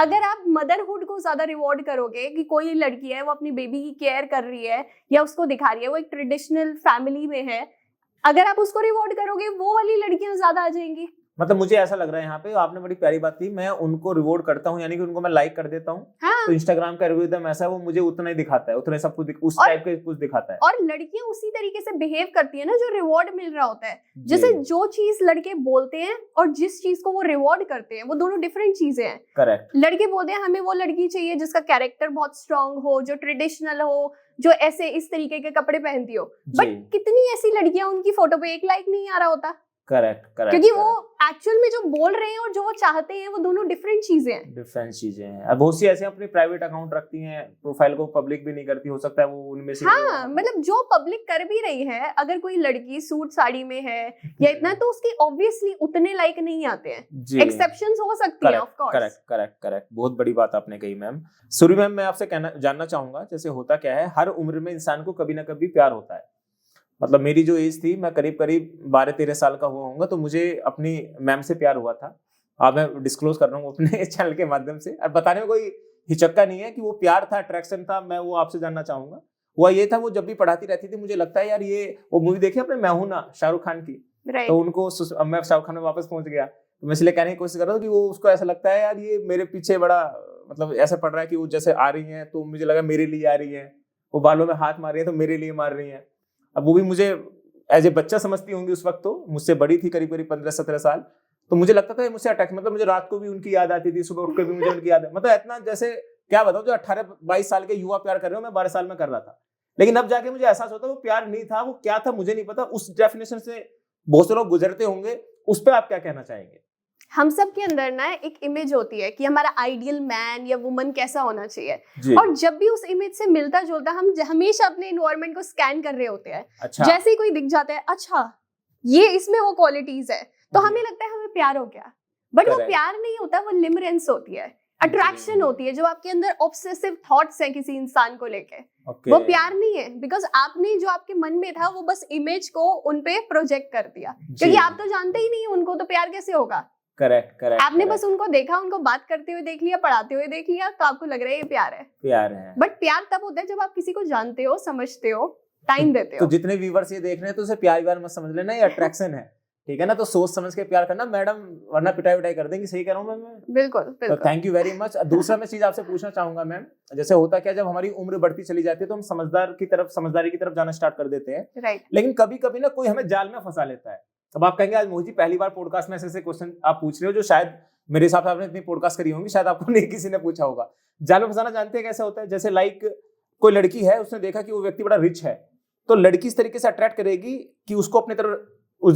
अगर आप मदरहुड को ज्यादा रिवॉर्ड करोगे कि कोई लड़की है वो अपनी बेबी की केयर कर रही है या उसको दिखा रही है, वो एक ट्रेडिशनल फैमिली में है, अगर आप उसको रिवॉर्ड करोगे वो वाली लड़कियां ज्यादा आ जाएंगी। मतलब मुझे ऐसा लग रहा है यहाँ पे आपने बड़ी प्यारी बात की, मैं उनको रिवॉर्ड करता हूँ, यानी कि उनको मैं लाइक कर देता हूँ। हाँ। तो इंस्टाग्राम का एल्गोरिथम ऐसा है, वो मुझे उतना ही दिखाता है, उतना सब कुछ उस टाइप के कुछ दिखाता है। और लड़कियां उसी तरीके से बिहेव करती है ना जो रिवॉर्ड मिल रहा होता है। जैसे जो चीज लड़के बोलते हैं और जिस चीज को वो रिवॉर्ड करते हैं वो दोनों डिफरेंट चीजें हैं। करेक्ट। लड़के बोलते हैं हमें वो लड़की चाहिए जिसका कैरेक्टर बहुत स्ट्रांग हो, जो ट्रेडिशनल हो, जो ऐसे इस तरीके के कपड़े पहनती हो, बट कितनी ऐसी लड़कियां उनकी फोटो पे एक लाइक नहीं आ रहा होता। करेक्ट करेक्ट, क्योंकि वो एक्चुअल में जो बोल रहे हैं और जो वो चाहते हैं वो दोनों डिफरेंट चीजें हैं। अब बहुत सी ऐसे अपनी प्राइवेट अकाउंट रखती हैं, प्रोफाइल को पब्लिक भी नहीं करती, हो सकता है वो उनमें से। हाँ, मतलब जो पब्लिक कर भी रही है, अगर कोई लड़की सूट साड़ी में है या इतना, तो उसकी ऑब्वियसली उतने लाइक नहीं आते हैं, एक्सेप्शंस हो सकती है of course. Correct correct correct, बहुत बड़ी बात आपने कही मैम। सूरी मैम, मैं आपसे जानना चाहूंगा, जैसे होता क्या है, हर उम्र में इंसान को कभी ना कभी प्यार होता है। मतलब मेरी जो एज थी, मैं करीब 12-13 साल का हुआ होऊंगा, तो मुझे अपनी मैम से प्यार हुआ था। अब मैं डिस्क्लोज कर रहा हूँ अपने चैनल के माध्यम से, और बताने में कोई हिचक्का नहीं है कि वो प्यार था, अट्रैक्शन था, मैं वो आपसे जानना चाहूंगा। वो ये था, वो जब भी पढ़ाती रहती थी, मुझे लगता है यार ये वो मूवी देखी अपने मैं हूं ना, शाहरुख खान की, तो उनको मैं शाहरुख खान में वापस पहुंच गया, तो मैं इसलिए कहने की कोशिश कर रहा हूँ कि वो उसको ऐसा लगता है यार ये मेरे पीछे बड़ा, मतलब ऐसा पड़ रहा है कि वो जैसे आ रही है तो मुझे लगा मेरे लिए आ रही है, वो बालों में हाथ मार रही है तो मेरे लिए मार रही है। अब वो भी मुझे एज ए बच्चा समझती होंगी उस वक्त, तो मुझसे बड़ी थी करीब 15-17 साल, तो मुझे लगता था मुझसे अटैक, मतलब मुझे रात को भी उनकी याद आती थी, सुबह उठ के भी मुझे उनकी याद है, मतलब इतना जैसे क्या बताऊं, जो 18-22 साल के युवा प्यार कर रहे हो, मैं 12 साल में कर रहा था। लेकिन अब जाके मुझे एहसास होता है वो प्यार नहीं था, वो क्या था मुझे नहीं पता, उस डेफिनेशन से बहुत से लोग गुजरते होंगे, उस पर आप क्या कहना चाहेंगे? हम सब के अंदर ना एक इमेज होती है कि हमारा आइडियल मैन या वुमन कैसा होना चाहिए, और जब भी उस इमेज से मिलता जुलता, हम हमेशा अपने एनवायरनमेंट को स्कैन कर रहे होते हैं। अच्छा। जैसे ही कोई दिख जाता है, अच्छा ये इसमें वो क्वालिटीज है, तो हमें लगता है हमें प्यार हो गया, बट वो प्यार नहीं होता, वो लिमरेंस होती है, अट्रैक्शन होती है, जो आपके अंदर ऑब्सेसिव थॉट्स हैं किसी इंसान को लेके। वो प्यार नहीं है, बिकॉज आपने जो आपके मन में था वो बस इमेज को उनपे प्रोजेक्ट कर दिया, क्योंकि आप तो जानते ही नहीं उनको, तो प्यार कैसे होगा? करेक्ट करेक्ट, आपने बस उनको देखा, उनको बात करते हुए देख लिया, पढ़ाते हुए देख लिया, तो आपको लग रहा है ये प्यार है। बट प्यार तब होता है जब आप किसी को जानते हो, समझते हो, टाइम देते हो। तो जितने व्यूअर्स ये देख रहे हैं तो उसे प्यार मत समझ लेना, ये अट्रैक्शन है, ठीक है ना? तो सोच समझ के प्यार करना मैडम, वरना पिटाई कर देंगी। सही कह रहा हूँ मैं? बिल्कुल। तो थैंक यू वेरी मच। दूसरा मैं चीज आपसे पूछना चाहूंगा मैम, जैसे होता क्या, जब हमारी उम्र बढ़ती चली जाती है तो हम समझदारी की तरफ जाना स्टार्ट कर देते हैं, राइट। लेकिन कभी कभी ना कोई हमें जाल में फंसा लेता है। अब आप कहेंगे आज मोहित जी पहली बार पॉडकास्ट में ऐसे क्वेश्चन आप पूछ रहे हो, जो शायद मेरे हिसाब से आपने इतनी पॉडकास्ट करी होंगी, शायद आपको नहीं किसी ने पूछा होगा। जाल में फंसाना जानते हैं कैसे होता है? जैसे लाइक कोई लड़की है, उसने देखा कि वो व्यक्ति बड़ा रिच है, तो लड़की इस तरीके से अट्रैक्ट करेगी कि उसको अपनी तरफ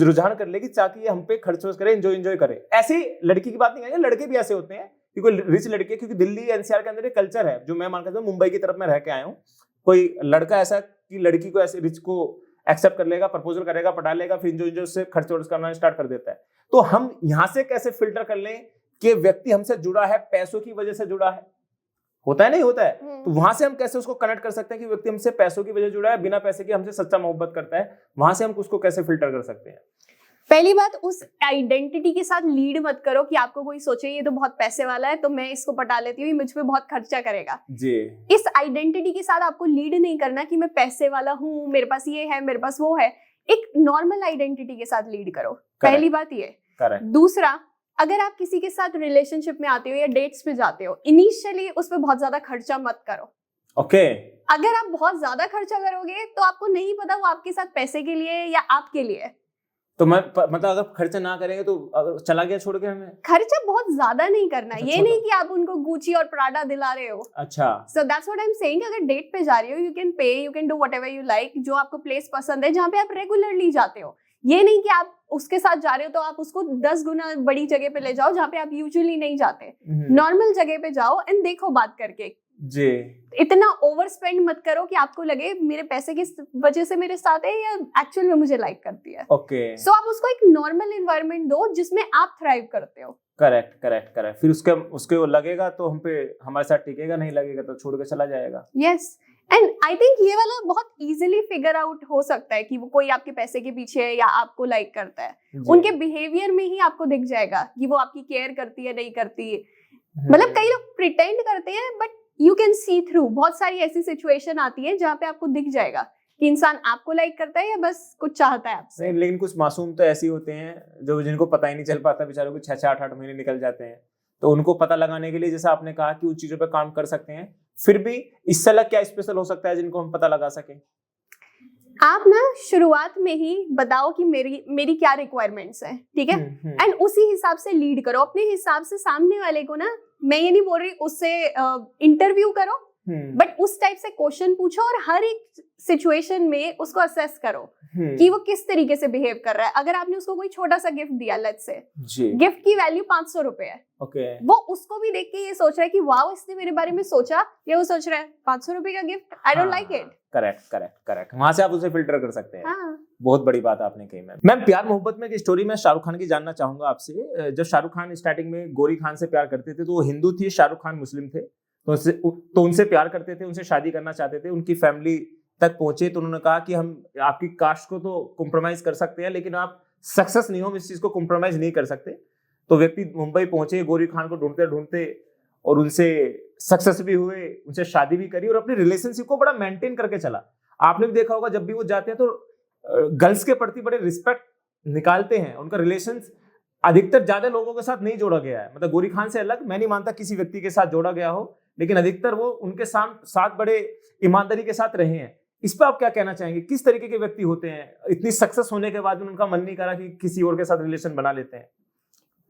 रुझान कर लेगी, ताकि ये हम पे खर्च वर्च करे, एंजॉय करे। ऐसी लड़की की बात नहीं है, लड़के भी ऐसे होते हैं कि कोई रिच लड़की है, क्योंकि दिल्ली एनसीआर के अंदर एक कल्चर है, जो मैं मानता हूँ, मुंबई की तरफ मैं रह के आया हूँ, कोई लड़का ऐसा कि लड़की को ऐसे रिच को एक्सेप्ट कर लेगा, प्रपोजल करेगा, पटा लेगा, फिर एंजॉय उससे खर्च वर्च करना स्टार्ट कर देता है। तो हम यहाँ से कैसे फिल्टर कर लें कि व्यक्ति हमसे जुड़ा है, पैसों की वजह से जुड़ा है? होता है नहीं होता है, तो वहां से हम कैसे उसको कनेक्ट कर सकते हैं कि व्यक्ति हमसे पैसों की वजह से जुड़ा है, बिना पैसे के हमसे सच्चा मोहब्बत करता है, वहां से हम उसको कैसे फिल्टर कर सकते हैं? पहली बात, उस आइडेंटिटी के साथ लीड मत करो कि आपको कोई सोचे ये तो बहुत पैसे वाला है तो मैं इसको पटा लेती हूँ, मुझ पे बहुत खर्चा करेगा जी। इस आइडेंटिटी के साथ आपको लीड नहीं करना कि मैं पैसे वाला हूँ, मेरे पास ये है, मेरे पास वो है। एक नॉर्मल आइडेंटिटी के साथ लीड करो, पहली बात ये। दूसरा, अगर आप किसी के साथ रिलेशनशिप में आते हो या डेट्स पे जाते हो, इनिशियली उस पर बहुत ज्यादा खर्चा मत करो। ओके। अगर आप बहुत ज्यादा खर्चा करोगे तो आपको नहीं पता वो आपके साथ पैसे के लिए या आपके लिए। तो मैं मतलब अगर खर्चा ना करेंगे तो अगर चला गया छोड़ के, हमें खर्चा बहुत ज्यादा नहीं करना। ये नहीं कि आप उनको गुची और प्राडा दिला रहे हो। अच्छा, so that's what I am saying. अगर डेट पे जा रही हो, you can pay, you can do whatever you like, जो आपको प्लेस पसंद है, जहाँ पे आप रेगुलरली जाते हो। ये नहीं कि आप उसके साथ जा रहे हो तो आप उसको 10 गुना बड़ी जगह पे ले जाओ जहाँ पे आप यूजुअली नहीं जाते। नॉर्मल जगह पे जाओ एंड देखो बात करके जी। इतना ओवर स्पेंड मत करो कि आपको लगे मेरे पैसे की वजह से मेरे साथ है या एक्चुअल में मुझे लाइक करती है। ओके। सो आप उसको एक नॉर्मल एनवायरनमेंट दो जिसमें आप थ्राइव करते हो। Correct correct correct. फिर उसके वो लगेगा तो हम पे हमारे साथ टिकेगा, नहीं लगेगा तो छोड़ के चला जाएगा। यस, एंड आई थिंक ये वाला बहुत इजीली फिगर आउट हो सकता है कि वो कोई आपके पैसे के पीछे है या आपको लाइक करता है। उनके बिहेवियर में ही आपको दिख जाएगा कि वो आपकी केयर करती है नहीं करती है। मतलब कई लोग प्रिटेंड करते हैं but you can see through. बहुत सारी ऐसी सिचुएशन आती है जहाँ पे आपको दिख जाएगा कि इंसान आपको लाइक करता है या बस कुछ चाहता है आपसे। नहीं, लेकिन कुछ मासूम तो ऐसे होते हैं जो जिनको पता ही नहीं चल पाता, बेचारों को 6-8 महीने निकल जाते हैं। तो उनको पता लगाने के लिए जैसा आपने कहा कि उन चीजों पे काम कर सकते हैं, फिर भी इससे अलग क्या स्पेशल हो सकता है जिनको हम पता लगा सकें? आप ना शुरुआत में ही बताओ कि मेरी क्या रिक्वायरमेंट्स हैं, ठीक है, एंड उसी हिसाब से लीड करो अपने हिसाब से। सामने वाले को ना, मैं ये नहीं बोल रही उससे इंटरव्यू करो, बट उस टाइप से क्वेश्चन पूछो और हर एक सिचुएशन में उसको असेस करो कि वो किस तरीके से बिहेव कर रहा है। अगर आपने उसको कोई छोटा सा गिफ्ट दिया, लेट्स से गिफ्ट की वैल्यू 500 रुपए है, वो उसको भी देख के ये सोच रहा है कि वाओ इसने मेरे बारे में सोचा, या वो सोच रहा है 500 रुपए का gift, I don't like it. Correct correct correct. वहां से आप उसे फिल्टर कर सकते हैं। बहुत बड़ी बात आपने कही। मैम प्यार मोहब्बत में की स्टोरी में शाहरुख खान की जानना चाहूंगा आपसे। जब शाहरुख खान स्टार्टिंग में गोरी खान से प्यार करते थे तो वो हिंदू थी, शाहरुख खान मुस्लिम थे, तो उनसे प्यार करते थे, उनसे शादी करना चाहते थे। उनकी फैमिली तक पहुंचे तो उन्होंने कहा कि हम आपकी कास्ट को तो कॉम्प्रोमाइज कर सकते हैं लेकिन आप सक्सेस नहीं हो, इस चीज को कॉम्प्रोमाइज नहीं कर सकते। तो व्यक्ति मुंबई पहुंचे गोरी खान को ढूंढते ढूंढते, और उनसे सक्सेस भी हुए, उनसे शादी भी करी और अपनी रिलेशनशिप को बड़ा मेंटेन करके चला। आपने भी देखा होगा जब भी वो जाते हैं तो गर्ल्स के प्रति बड़े रिस्पेक्ट निकालते हैं। उनका रिलेशन अधिकतर ज्यादा लोगों के साथ नहीं जोड़ा गया है, मतलब गोरी खान से अलग मैं नहीं मानता किसी व्यक्ति के साथ जोड़ा गया हो, लेकिन अधिकतर वो उनके साथ बड़े ईमानदारी के साथ रहे हैं। इस पर आप क्या कहना चाहेंगे? किस तरीके के व्यक्ति होते हैं इतनी सक्सेस होने के बाद उनका मन नहीं करा कि किसी और के साथ रिलेशन बना लेते हैं?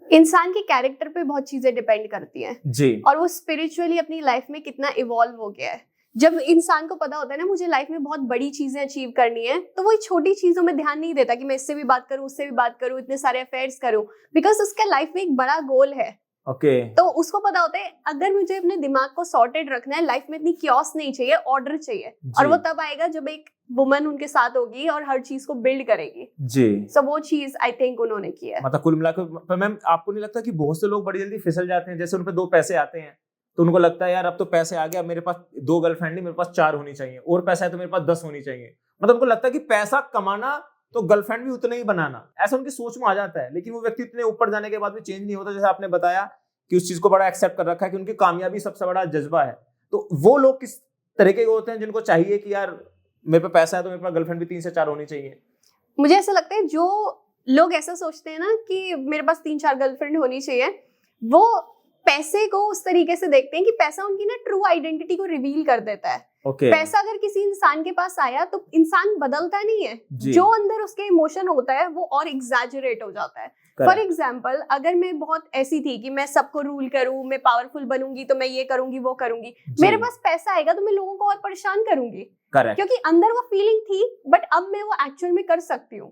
इंसान के कैरेक्टर पे बहुत चीजें डिपेंड करती हैं जी, और वो स्पिरिचुअली अपनी लाइफ में कितना इवॉल्व हो गया है। जब इंसान को पता होता है ना मुझे लाइफ में बहुत बड़ी चीजें अचीव करनी है, तो वो छोटी चीजों में ध्यान नहीं देता कि मैं इससे भी बात करूं, उससे भी बात करूं, इतने सारे अफेयर्स करूं, बिकॉज उसका लाइफ में एक बड़ा गोल है। तो उसको पता होता है अगर मुझे अपने दिमाग को सॉर्टेड रखना है, लाइफ में इतनी क्योस नहीं चाहिए, ऑर्डर चाहिए, और वो तब आएगा जब एक वुमन उनके साथ होगी और हर चीज को बिल्ड करेगी जी। सो वो चीज आई थिंक उन्होंने की है। मतलब कुल मिलाकर मैम आपको नहीं लगता कि बहुत से लोग बड़ी जल्दी फिसल जाते हैं? जैसे उन पे 2 पैसे आते हैं तो उनको लगता है यार अब तो पैसे आ गया, मेरे पास 2 गर्लफ्रेंड नहीं, मेरे पास 4 होनी चाहिए, और पैसा है तो मेरे पास 10 होनी चाहिए। मतलब उनको लगता है कि पैसा कमाना तो गर्लफ्रेंड भी उतना ही बनाना, ऐसा उनकी सोच में आ जाता है। लेकिन वो व्यक्ति इतने ऊपर जाने के बाद भी चेंज नहीं होता। जैसे आपने बताया कि उस चीज को बड़ा एक्सेप्ट कर रखा है कि उनकी कामयाबी सबसे बड़ा जज्बा है। तो वो लोग किस तरीके के होते हैं जिनको चाहिए कि यार मेरे पे पैसा है तो मेरे पास गर्लफ्रेंड भी 3 से 4 होनी चाहिए? मुझे ऐसा लगता है जो लोग ऐसा सोचते हैं ना कि मेरे पास 3-4 गर्लफ्रेंड होनी चाहिए, वो पैसे को उस तरीके से देखते हैं कि पैसा उनकी ना ट्रू आइडेंटिटी को रिवील कर देता है। पैसा अगर किसी इंसान के पास आया तो इंसान बदलता नहीं है, जो अंदर उसके इमोशन होता है वो और एग्जैजरेट हो जाता है। फॉर एग्जाम्पल, अगर मैं बहुत ऐसी थी कि मैं सबको रूल करूं, मैं पावरफुल बनूंगी तो मैं ये करूंगी वो करूंगी, मेरे पास पैसा आएगा तो मैं लोगों को और परेशान करूंगी, क्योंकि अंदर वो फीलिंग थी बट अब मैं वो एक्चुअल में कर सकती हूँ।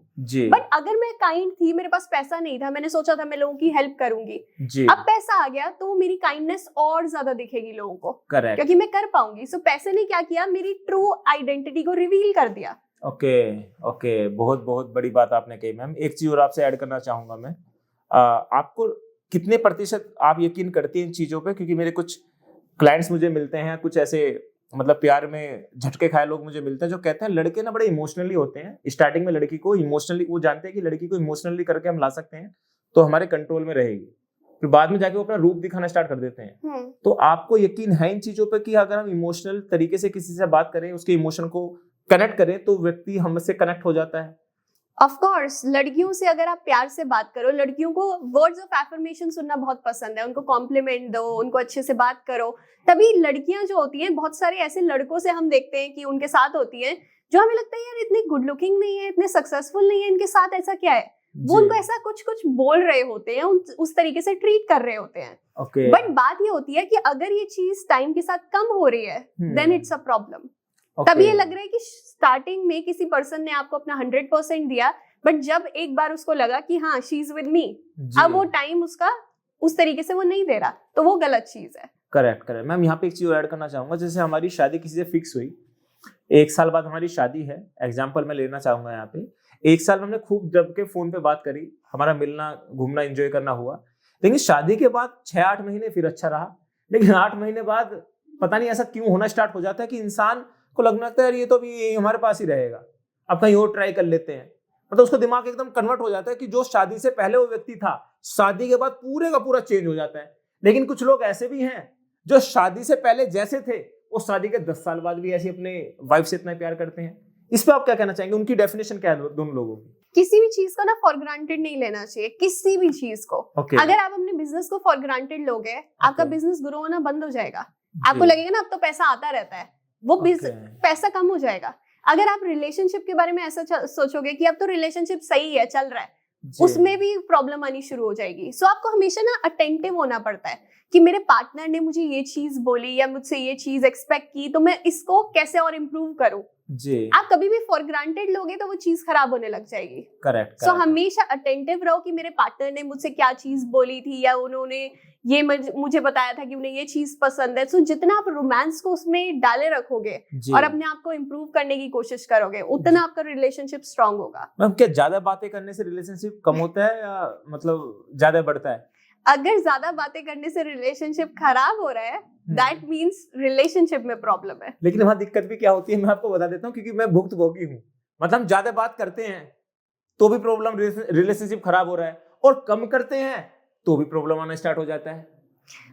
बट अगर मैं काइंड थी, मेरे पास पैसा नहीं था, मैंने सोचा था मैं लोगों की हेल्प करूंगी, अब पैसा आ गया तो मेरी काइंडनेस और ज्यादा दिखेगी लोगों को, क्योंकि मैं कर पाऊंगी। सो पैसे ने क्या किया, मेरी ट्रू आइडेंटिटी को रिवील कर दिया। ओके, बहुत बहुत बड़ी बात आपने कही मैम। एक चीज और आपसे ऐड करना चाहूंगा मैं, आपको कितने प्रतिशत आप यकीन करती हैं इन चीजों पे? क्योंकि मेरे कुछ क्लाइंट्स मुझे मिलते हैं, कुछ ऐसे मतलब प्यार में झटके खाए लोग मुझे मिलते हैं जो कहते हैं लड़के ना बड़े इमोशनली होते हैं। स्टार्टिंग में लड़की को इमोशनली, वो जानते हैं कि लड़की को इमोशनली करके हम ला सकते हैं तो हमारे कंट्रोल में रहेगी, फिर बाद में जाके वो अपना रूप दिखाना स्टार्ट कर देते हैं। तो आपको यकीन है इन चीजों पे कि अगर हम इमोशनल तरीके से किसी से बात करें, उसके इमोशन को कनेक्ट करें तो व्यक्ति हमसे कनेक्ट हो जाता है? ऑफ कोर्स, लड़कियों से अगर आप प्यार से बात करो, लड़कियों को वर्ड्स ऑफ एफर्मेशन सुनना बहुत पसंद है, उनको कॉम्प्लीमेंट दो, उनको अच्छे से बात करो, तभी लड़कियां जो होती हैं, बहुत सारे ऐसे लड़कों से हम देखते हैं कि उनके साथ होती हैं जो हमें लगता है यार इतने गुड लुकिंग नहीं है, इतने सक्सेसफुल नहीं है, इनके साथ ऐसा क्या है, वो उनको ऐसा कुछ कुछ बोल रहे होते हैं, उस तरीके से ट्रीट कर रहे होते हैं। बट बात ये होती है कि अगर ये चीज टाइम के साथ कम हो रही है देन इट्स अ प्रॉब्लम। तभी ये लग रहा है कि स्टार्टिंग में किसी पर्सन ने आपको अपना 100% दिया, बट जब एक बार उसको लगा कि हाँ शी इज विद मी, अब वो टाइम उसका उस तरीके से वो नहीं दे रहा, तो वो गलत चीज है। Correct correct. मैम यहाँ पे एक चीज ऐड करना चाहूंगा, जैसे हमारी शादी किसी से फिक्स हुई, 1 साल बाद हमारी शादी है, एग्जाम्पल मैं लेना चाहूंगा यहाँ पे। 1 साल में हमने खूब जम के फोन पे बात करी, हमारा मिलना घूमना एंजॉय करना हुआ, लेकिन शादी के बाद 6-8 महीने फिर अच्छा रहा, लेकिन 8 महीने बाद पता नहीं ऐसा क्यों होना स्टार्ट हो जाता है कि इंसान को लगना लगता है यार ये तो अभी हमारे पास ही रहेगा, अब कहीं और ट्राई कर लेते हैं। मतलब उसका दिमाग एकदम कन्वर्ट हो जाता है कि जो शादी से पहले वो व्यक्ति था, शादी के बाद पूरे का पूरा चेंज हो जाता है। लेकिन कुछ लोग ऐसे भी हैं जो शादी से पहले जैसे थे वो शादी के 10 साल बाद भी ऐसे अपने वाइफ से इतना प्यार करते हैं। इस पे आप क्या कहना चाहेंगे, उनकी डेफिनेशन क्या है दोनों लोगों की? किसी भी चीज को ना फॉर ग्रांटेड नहीं लेना चाहिए, किसी भी चीज को। अगर आप अपने बिजनेस को फॉर ग्रांटेड लोगे, आपका बिजनेस ग्रो होना बंद हो जाएगा। आपको लगेगा ना अब तो पैसा आता रहता है, वो पैसा कम हो जाएगा। अगर आप रिलेशनशिप के बारे में ऐसा सोचोगे कि अब तो रिलेशनशिप सही है, चल रहा है, उसमें भी प्रॉब्लम आनी शुरू हो जाएगी। सो आपको हमेशा ना अटेंटिव होना पड़ता है कि मेरे पार्टनर ने मुझे ये चीज बोली या मुझसे ये चीज एक्सपेक्ट की, तो मैं इसको कैसे और इम्प्रूव करूं। जी। आप कभी भी फॉर ग्रांटेड लोगे तो वो चीज खराब होने लग जाएगी। करेक्ट। सो हमेशा अटेंटिव रहो कि मेरे पार्टनर ने मुझसे क्या चीज बोली थी, या उन्होंने ये मुझे बताया था कि उन्हें ये चीज पसंद है। सो जितना आप रोमांस को उसमें डाले रखोगे और अपने आप को इम्प्रूव करने की कोशिश करोगे, उतना आपका रिलेशनशिप स्ट्रांग होगा। मैम क्या ज्यादा बातें करने से रिलेशनशिप कम होता है या मतलब ज्यादा बढ़ता है? अगर ज्यादा बातें करने से रिलेशनशिप खराब हो रहा है, दैट मीन्स रिलेशनशिप में प्रॉब्लम है। लेकिन वहां दिक्कत भी क्या होती है मैं आपको बता देता हूँ, क्योंकि मैं भुक्तभोगी हूँ। मतलब हम ज्यादा बात करते हैं तो भी प्रॉब्लम, रिलेशनशिप खराब हो रहा है, और कम करते हैं तो भी प्रॉब्लम आना स्टार्ट हो जाता है।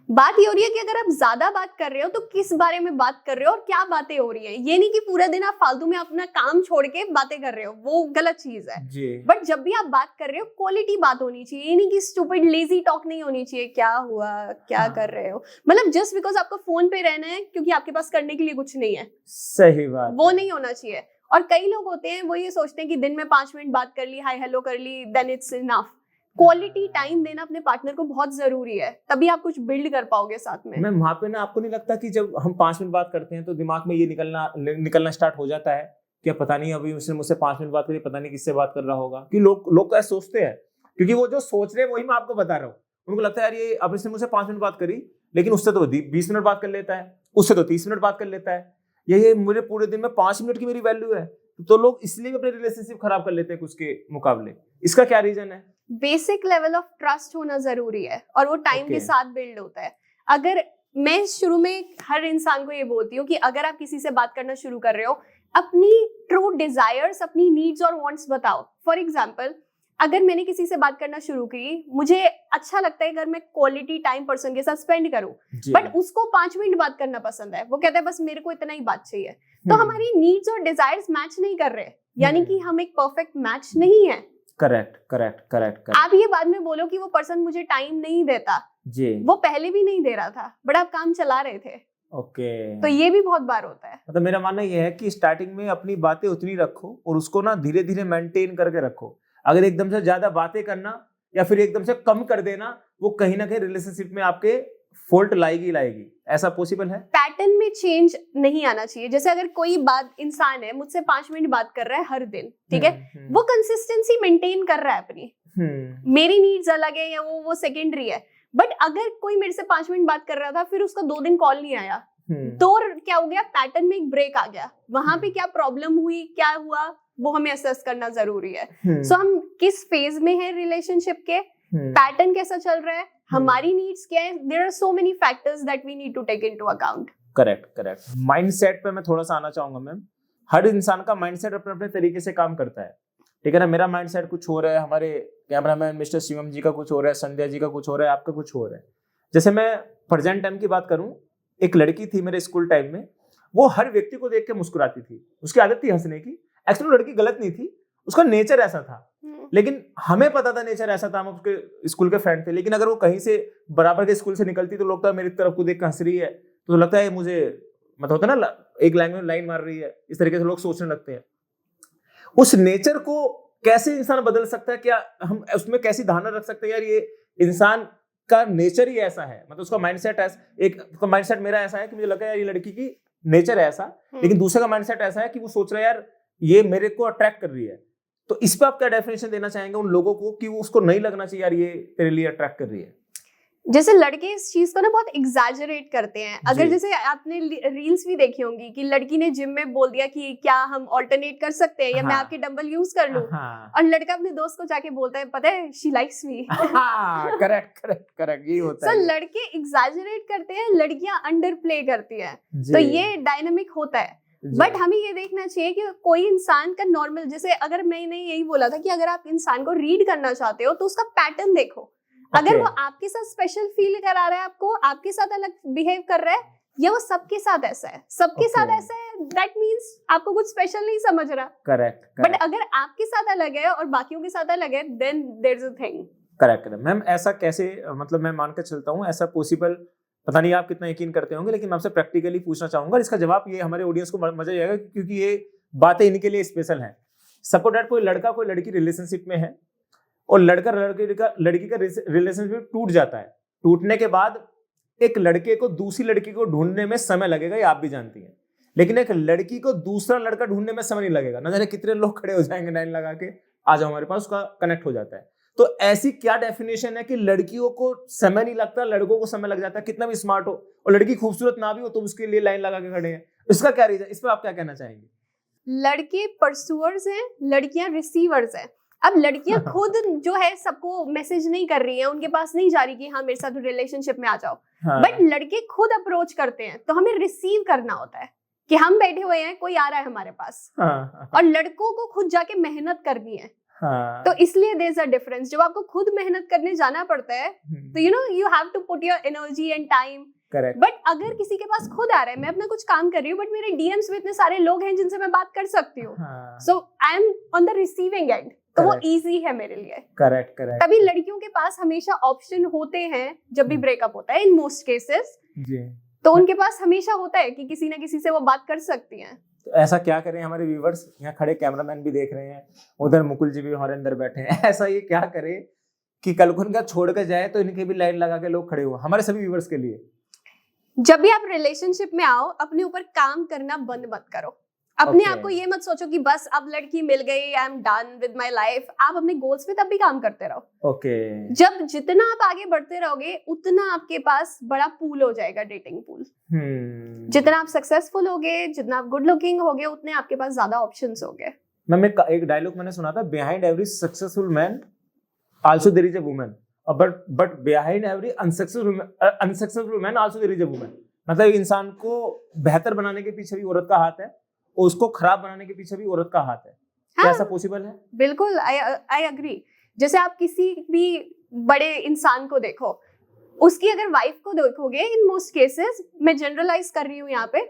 बात ये हो रही है कि अगर आप ज्यादा बात कर रहे हो तो किस बारे में बात कर रहे हो और क्या बातें हो रही है। ये नहीं कि पूरा दिन आप फालतू में अपना काम छोड़ के बातें कर रहे हो, वो गलत चीज है। बट जब भी आप बात कर रहे हो, क्वालिटी बात होनी चाहिए। ये नहीं कि स्टूपिड लेजी टॉक नहीं होनी चाहिए, क्या हुआ, क्या कर रहे हो, मतलब जस्ट बिकॉज आपको फोन पे रहना है क्योंकि आपके पास करने के लिए कुछ नहीं है। सही बात, वो नहीं होना चाहिए। और कई लोग होते हैं वो ये सोचते हैं कि दिन में 5 मिनट बात कर ली, हाय हेलो कर ली, then it's enough. Quality time देना अपने पार्टनर को बहुत जरूरी है, तभी आप कुछ बिल्ड कर पाओगे साथ में। मैम वहाँ पे ना आपको नहीं लगता कि जब हम 5 मिनट बात करते हैं तो दिमाग में ये निकलना स्टार्ट हो जाता है कि पता नहीं अभी उसने मुझसे 5 मिनट बात करी, पता नहीं किससे बात कर रहा होगा। कि लोग ऐसे सोचते हैं, क्योंकि वो जो सोच रहे हैं वही मैं आपको बता रहा हूँ। उनको लगता है यार ये अब इसने मुझसे 5 मिनट बात करी, लेकिन उससे तो 20 मिनट बात कर लेता है, उससे तो 30 मिनट बात कर लेता है, ये मुझे पूरे दिन में 5 मिनट की मेरी वैल्यू है। तो लोग इसलिए भी अपने रिलेशनशिप खराब कर लेते हैं कुछ के मुकाबले। इसका क्या रीजन है? बेसिक लेवल ऑफ ट्रस्ट होना जरूरी है, और वो टाइम के साथ बिल्ड होता है। अगर मैं शुरू में हर इंसान को ये बोलती हूँ कि अगर आप किसी से बात करना शुरू कर रहे हो, अपनी ट्रू डिजायर्स, अपनी नीड्स और वांट्स बताओ। फॉर एग्जांपल, अगर मैंने किसी से बात करना शुरू की, मुझे अच्छा लगता है अगर मैं क्वालिटी टाइम पर्सन के साथ स्पेंड करूं, बट उसको 5 मिनट बात करना पसंद है, वो कहता है बस मेरे को इतना ही बात चाहिए, तो हमारी नीड्स और डिजायर्स मैच नहीं कर रहे, यानी कि हम एक परफेक्ट मैच नहीं है। करेक्ट। आप ये बाद में बोलो कि वो पर्सन मुझे टाइम नहीं देता जी, वो पहले भी नहीं दे रहा था, बट आप काम चला रहे थे। ओके। तो ये भी बहुत बार होता है। मतलब मेरा मानना ये है कि स्टार्टिंग में अपनी बातें उतनी रखो और उसको ना धीरे धीरे मेंटेन करके रखो। अगर एकदम से ज्यादा बातें करना या फिर एकदम से कम कर देना, वो कहीं ना कहीं रिलेशनशिप में आपके फॉल्ट लाएगी। ऐसा पॉसिबल है? पैटर्न में चेंज नहीं आना चाहिए। जैसे अगर कोई इंसान है मुझसे 5 मिनट बात कर रहा है हर दिन, ठीक है, वो कंसिस्टेंसी मेंटेन कर रहा है अपनी, मेरी नीड्स अलग है या वो सेकेंडरी है। बट अगर कोई मेरे से 5 मिनट बात कर रहा था, फिर उसका 2 दिन कॉल नहीं आया, तो क्या हो गया, पैटर्न में एक ब्रेक आ गया। वहां पे क्या प्रॉब्लम हुई, क्या हुआ, वो हमें असेस करना जरूरी है। सो हम किस फेज में है रिलेशनशिप के, पैटर्न कैसा चल रहा है, हमारी नीड्स क्या है, there are so many factors that we need to take into account. Correct. Mindset पे मैं थोड़ा सा आना चाहूंगा मैम। हर इंसान का माइंडसेट अपने अपने तरीके से काम करता है, ठीक है ना। मेरा माइंडसेट कुछ हो रहा है, हमारे कैमरामैन मिस्टर शिवम जी का कुछ हो रहा है, संध्या जी का कुछ हो रहा है, आपका कुछ हो रहा है। जैसे मैं प्रेजेंट टाइम की बात करूं, एक लड़की थी मेरे स्कूल टाइम में, वो हर व्यक्ति को देख के मुस्कुराती थी, उसकी आदत थी हंसने की। एक्चुअली लड़की गलत नहीं थी, उसका नेचर ऐसा था, लेकिन हमें पता था नेचर ऐसा था, हम उसके स्कूल के फ्रेंड थे। लेकिन अगर वो कहीं से बराबर के स्कूल से निकलती तो लोग तो मेरी तरफ को देख कर हंस रही है, तो लगता है मुझे मतलब होता ना एक लैंग्वेज लाइन मार रही है, इस तरीके से लोग सोचने लगते हैं। उस नेचर को कैसे इंसान बदल सकता है, क्या हम उसमें कैसी धारणा रख सकते हैं, यार ये इंसान का नेचर ही ऐसा है, मतलब उसका माइंडसेट एक माइंडसेट मेरा ऐसा है कि मुझे लगा यार ये लड़की की नेचर है ऐसा, लेकिन दूसरे का माइंडसेट ऐसा है कि वो सोच रहा है यार ये मेरे को अट्रैक्ट कर रही है। तो इस पे आप क्या डेफिनेशन देना चाहेंगे उन लोगों को कि वो उसको नहीं लगना चाहिए यार ये तेरे लिए अट्रैक्ट कर रही है? जैसे लड़के इस चीज को ना बहुत एग्जैजरेट करते हैं। अगर जी। जैसे आपने रील्स भी देखी होंगी कि लड़की ने जिम में बोल दिया कि क्या हम ऑल्टरनेट कर सकते हैं या मैं हाँ। आपके डंबल यूज कर लूं, हाँ और लड़का अपने दोस्त को जाके बोलता है पता है she likes me. Correct correct correct, यही होता सो है। लड़के एग्जैजरेट करते हैं, लड़कियां अंडर प्ले करती हैं। जी, तो ये डायनामिक होता है। जी, बट हमें ये देखना चाहिए कि कोई इंसान का नॉर्मल, जैसे अगर मैंने यही बोला था कि अगर आप इंसान को रीड करना चाहते हो तो उसका पैटर्न देखो। अगर वो आपके साथ स्पेशल फील करा रहा है, आपको आपके साथ अलग बिहेव कर रहा है, या वो सबके साथ ऐसा है, सबके साथ ऐसा है, दैट मींस आपको कुछ स्पेशल नहीं समझ रहा। करेक्ट। बट अगर आपके साथ अलग है और बाकियों के साथ अलग है, then there is a thing. Correct ma'am, ऐसा कैसे, मतलब मैं मान के चलता हूँ ऐसा पॉसिबल, पता नहीं आप कितना यकीन करते होंगे, लेकिन मैं आपसे प्रैक्टिकली पूछना चाहूंगा, इसका जवाब ये हमारे ऑडियंस को मजा आएगा क्योंकि ये बातें इनके लिए स्पेशल हैं। सपोज दैट कोई लड़का कोई लड़की रिलेशनशिप में है और लड़की का रिलेशनशिप टूट जाता है। टूटने के बाद एक लड़के को दूसरी लड़की को ढूंढने में समय लगेगा, ये आप भी जानती हैं, लेकिन एक लड़की को दूसरा लड़का ढूंढने में समय नहीं लगेगा। न जाने कितने लोग खड़े हो जाएंगे लाइन लगा के, आ जाओ हमारे पास, उसका कनेक्ट हो जाता है। तो ऐसी क्या डेफिनेशन है कि लड़कियों को समय नहीं लगता, लड़कों को समय लग जाता है, कितना भी स्मार्ट हो और लड़की खूबसूरत ना भी हो तो उसके लिए लाइन लगा के खड़े हैं? इसका क्या रीजन, इस पर आप क्या कहना चाहेंगे? लड़के परस्यूअर्स हैं, लड़कियां रिसीवर्स हैं। अब लड़कियां खुद जो है सबको मैसेज नहीं कर रही हैं, उनके पास नहीं जा रही कि हाँ मेरे साथ रिलेशनशिप में आ जाओ। बट लड़के खुद अप्रोच करते हैं, तो हमें रिसीव करना होता है कि हम बैठे हुए हैं, कोई आ रहा है हमारे पास, और लड़कों को खुद जाके मेहनत करनी है। तो इसलिए देयर इज अ डिफरेंस। जब आपको खुद मेहनत करने जाना पड़ता है तो you have to put your energy and time. But अगर किसी के पास खुद आ रहा है, मैं अपना कुछ काम कर रही हूँ बट मेरे डीएम्स में इतने सारे लोग हैं जिनसे मैं बात कर सकती हूँ, so I am on the receiving end, तो वो इजी है मेरे लिए। करेक्ट। तभी लड़कियों के पास हमेशा ऑप्शन होते हैं जब भी ब्रेकअप होता है, इन मोस्ट केसेस, तो उनके पास हमेशा होता है कि किसी ना किसी से वो बात कर सकती हैं। तो ऐसा क्या करें, हमारे व्यूवर्स यहाँ खड़े कैमरामैन भी देख रहे हैं, उधर मुकुल जी भी हमारे अंदर बैठे हैं, ऐसा ये क्या करें कि कल को इनका छोड़ कर जाए तो इनके भी लाइन लगा के लोग खड़े हो, हमारे सभी व्यूवर्स के लिए? जब भी आप रिलेशनशिप में आओ, अपने ऊपर काम करना बंद मत करो। अपने आप को ये मत सोचो कि बस अब लड़की मिल गई, I am done with my life. आप अपने गोल्स पे तब भी काम करते रहो। जब जितना आप आगे बढ़ते रहोगे उतना आपके पास बड़ा पूल हो जाएगा, डेटिंग पूल। जितना आप सक्सेसफुल होगे, जितना आप गुड लुकिंग होगे, उतने आपके पास ज्यादा ऑप्शंस होंगे। मैम एक डायलॉग मैंने सुना था, behind every successful man also there is a woman, but behind every unsuccessful man also there is a woman. मतलब इंसान को बेहतर बनाने के पीछे भी औरत का हाथ है और उसको खराब बनाने के पीछे भी औरत का हाथ है। क्या ऐसा पॉसिबल है? बिल्कुल, आई अग्री। जैसे आप किसी भी बड़े इंसान को देखो, उसकी अगर वाइफ को देखोगे, इन मोस्ट केसेस, मैं जनरलाइज कर रही हूँ यहाँ पे,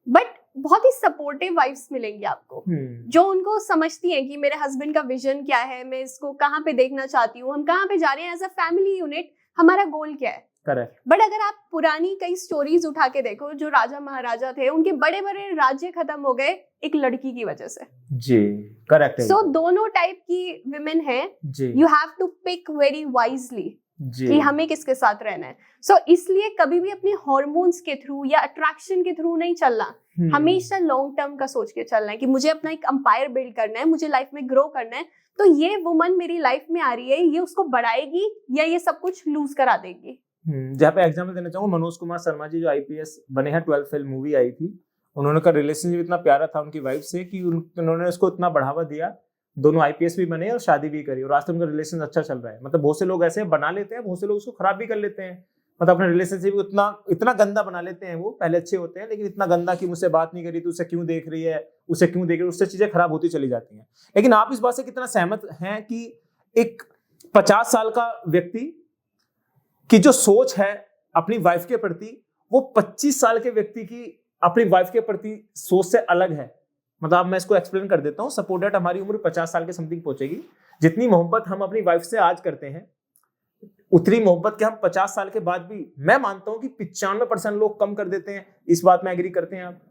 बट बहुत ही सपोर्टिव वाइफ्स मिलेंगी आपको, जो उनको समझती हैं कि मेरे हस्बैंड का विजन क्या है, मैं इसको कहाँ पे देखना चाहती हूँ, हम कहाँ पे जा रहे हैं एज अ फैमिली यूनिट, हमारा गोल क्या है। करेक्ट। बट अगर आप पुरानी कई स्टोरीज उठा के देखो, जो राजा महाराजा थे, उनके बड़े बड़े राज्य खत्म हो गए एक लड़की की वजह से। जी करेक्ट। सो दोनों टाइप की विमेन है, you have to pick very wisely कि हमें किसके साथ रहना है। सो इसलिए कभी भी अपने हार्मोन्स के थ्रू या अट्रैक्शन के थ्रू नहीं चलना, हमेशा लॉन्ग टर्म का सोच के चलना है कि मुझे अपना एक अंपायर बिल्ड करना है, मुझे लाइफ में ग्रो करना है, तो ये वुमन मेरी लाइफ में आ रही है, ये उसको बढ़ाएगी या ये सब कुछ लूज करा देगी। जहाँ पे एग्जाम्पल देना चाहूंगा, मनोज कुमार शर्मा जी जो आईपीएस बने हैं, 12 फेल मूवी आई थी, उन्होंने का रिलेशनशिप इतना प्यारा था उनकी वाइफ से कि उन्होंने उसको इतना बढ़ावा दिया, दोनों आईपीएस भी बने और शादी भी करी, और आज तक उनका रिलेशन अच्छा चल रहा है। मतलब बहुत से लोग ऐसे बना लेते हैं, बहुत से लोग उसको खराब भी कर लेते हैं, मतलब अपने रिलेशनशिप इतना गंदा बना लेते हैं। वो पहले अच्छे होते हैं लेकिन इतना गंदा कि मुझसे बात नहीं करी तो उसे क्यों देख रही है, उसे क्यों देख रही है, उससे चीजें खराब होती चली जाती हैं। लेकिन आप इस बात से कितना सहमत हैं कि एक 50 साल का व्यक्ति की जो सोच है अपनी वाइफ के प्रति, वो 25 साल के व्यक्ति की अपनी वाइफ के प्रति सोच से अलग है? मतलब मैं इसको एक्सप्लेन कर देता हूँ। सपोज दैट हमारी उम्र 50 साल के समथिंग पहुंचेगी, जितनी मोहब्बत हम अपनी वाइफ से आज करते हैं उतनी मोहब्बत के हम 50 साल के बाद भी, मैं मानता हूं कि 95% लोग कम कर देते हैं। इस बात में एग्री करते हैं आप?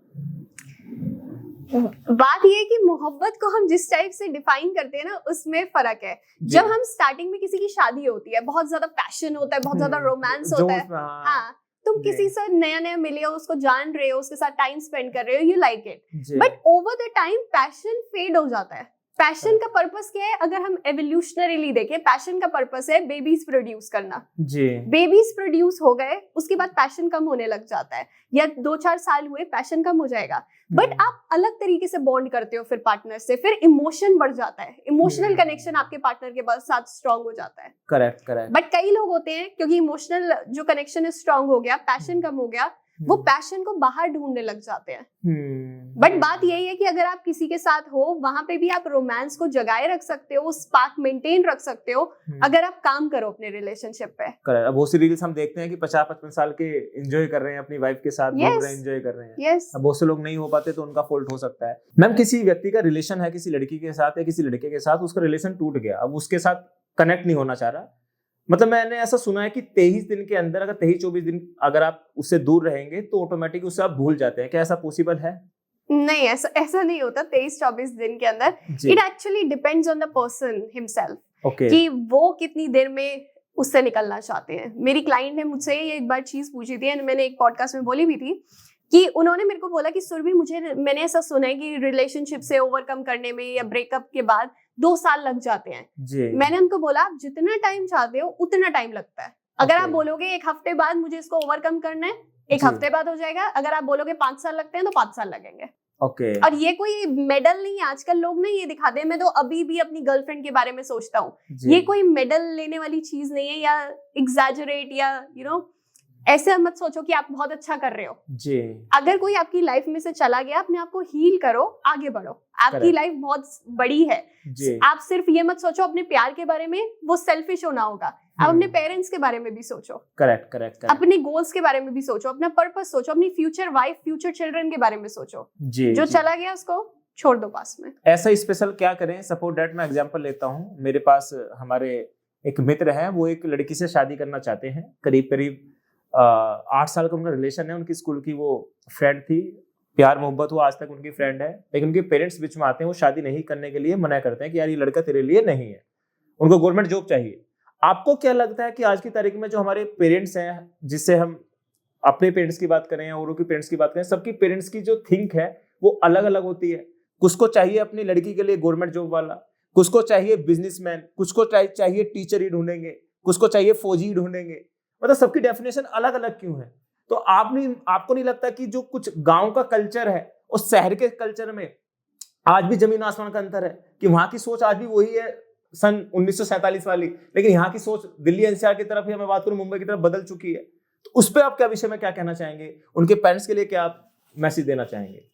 बात ये है कि मोहब्बत को हम जिस टाइप से डिफाइन करते हैं ना, उसमें फर्क है। जब हम स्टार्टिंग में किसी की शादी होती है, बहुत ज्यादा पैशन होता है, बहुत ज्यादा रोमांस होता है, हाँ, तुम किसी से नया मिले हो, उसको जान रहे हो, उसके साथ टाइम स्पेंड कर रहे हो, you like it, but over the time passion fade हो जाता है। पैशन का पर्पस क्या है? अगर हम एवोल्यूशनरीली देखें, पैशन का पर्पस है बेबीज प्रोड्यूस करना जी। बेबीज प्रोड्यूस हो गए, उसके बाद पैशन कम होने लग जाता है, या 2-4 साल हुए पैशन कम हो जाएगा। बट आप अलग तरीके से बॉन्ड करते हो फिर पार्टनर से, फिर इमोशन बढ़ जाता है, इमोशनल कनेक्शन आपके पार्टनर के साथ स्ट्रांग हो जाता है। Correct correct. बट कई लोग होते हैं, क्योंकि इमोशनल जो कनेक्शन स्ट्रांग हो गया, पैशन कम हो गया, वो पैशन को बाहर ढूंढने लग जाते हैं। बट बात यही है कि अगर आप किसी के साथ हो, वहां पे भी आप रोमांस को जगाए रख सकते हो, स्पार्क मेंटेन रख सकते हो, अगर आप काम करो अपने रिलेशनशिप पे। करेक्ट। अब बहुत सी रील्स हम देखते हैं कि 50-55 साल के एंजॉय कर रहे हैं अपनी वाइफ के साथ, घूम रहे हैं, एंजॉय कर रहे हैं। अब बहुत से लोग नहीं हो पाते तो उनका फॉल्ट हो सकता है। मैम, किसी व्यक्ति का रिलेशन है किसी लड़की के साथ या किसी लड़के के साथ, उसका रिलेशन टूट गया, अब उसके साथ कनेक्ट नहीं होना चाह रहा, मतलब मैंने ऐसा सुना है कि 23 दिन के अंदर, अगर 23-24 दिन अगर आप उससे दूर रहेंगे तो ऑटोमेटिक उससे आप भूल जाते हैं, क्या ऐसा पॉसिबल है? नहीं, ऐसा नहीं होता 23-24 दिन के अंदर। It actually depends on the person himself, कि वो कितनी देर में उससे निकलना चाहते हैं। मेरी क्लाइंट ने मुझसे ये एक बार चीज पूछी थी, मैंने एक पॉडकास्ट में बोली भी थी, कि उन्होंने मेरे को बोला कि सुरभि, मैंने ऐसा सुना है कि रिलेशनशिप से ओवरकम करने में या ब्रेकअप के बाद 2 साल लग जाते हैं जी। मैंने उनको बोला, आप जितना टाइम चाहते हो उतना टाइम लगता है। अगर आप बोलोगे 1 हफ्ते बाद मुझे इसको ओवरकम करना है, 1 हफ्ते बाद हो जाएगा। अगर आप बोलोगे 5 साल लगते हैं तो 5 साल लगेंगे। और ये कोई मेडल नहीं है, आजकल लोग ना ये दिखाते हैं। मैं तो अभी भी अपनी गर्लफ्रेंड के बारे में सोचता हूँ, ये कोई मेडल लेने वाली चीज नहीं है, या एग्जैजरेट, या ऐसे मत सोचो कि आप बहुत अच्छा कर रहे हो जी। अगर कोई आपकी लाइफ में से चला गया, अपने आप को हील करो, आगे बढ़ो। आपकी लाइफ बहुत बड़ी है जी। आप सिर्फ ये मत सोचो अपने प्यार के बारे में, वो सेल्फिश होना होगा। आप अपने पेरेंट्स के बारे में भी सोचो। Correct correct. अपने गोल्स के बारे में भी सोचो, अपना पर्पस सोचो, अपनी फ्यूचर वाइफ, फ्यूचर चिल्ड्रन के बारे में सोचो जी। जो चला गया उसको छोड़ दो पास में। ऐसा स्पेशल क्या करें? सपोज दैट मैं एग्जांपल लेता हूँ, मेरे पास हमारे एक मित्र है, वो एक लड़की से शादी करना चाहते हैं। करीब 8 साल का उनका रिलेशन है, उनकी स्कूल की वो फ्रेंड थी, प्यार मोहब्बत हुआ, आज तक उनकी फ्रेंड है। लेकिन उनके पेरेंट्स बीच में आते हैं, वो शादी नहीं करने के लिए मना करते हैं कि यार ये लड़का तेरे लिए नहीं है, उनको गवर्नमेंट जॉब चाहिए। आपको क्या लगता है कि आज की तारीख में जो हमारे पेरेंट्स हैं, जिससे हम अपने पेरेंट्स की बात करें या औरों की पेरेंट्स की बात करें, सबकी पेरेंट्स की जो थिंक है वो अलग अलग होती है। कुछ को चाहिए अपनी लड़की के लिए गवर्नमेंट जॉब वाला, कुछ को चाहिए बिजनेसमैन, कुछ को चाहिए टीचर ही ढूंढेंगे, कुछ को चाहिए फौजी ही ढूंढेंगे। मतलब सबकी डेफिनेशन अलग अलग क्यों है? तो आपको नहीं लगता कि जो कुछ गांव का कल्चर है और शहर के कल्चर में आज भी जमीन आसमान का अंतर है, कि वहां की सोच आज भी वही है सन 1947 वाली, लेकिन यहाँ की सोच दिल्ली एनसीआर की तरफ, या मैं बात करूं मुंबई की तरफ, बदल चुकी है। तो उस पर आप क्या विषय में क्या कहना चाहेंगे? उनके पेरेंट्स के लिए क्या आप मैसेज देना चाहेंगे?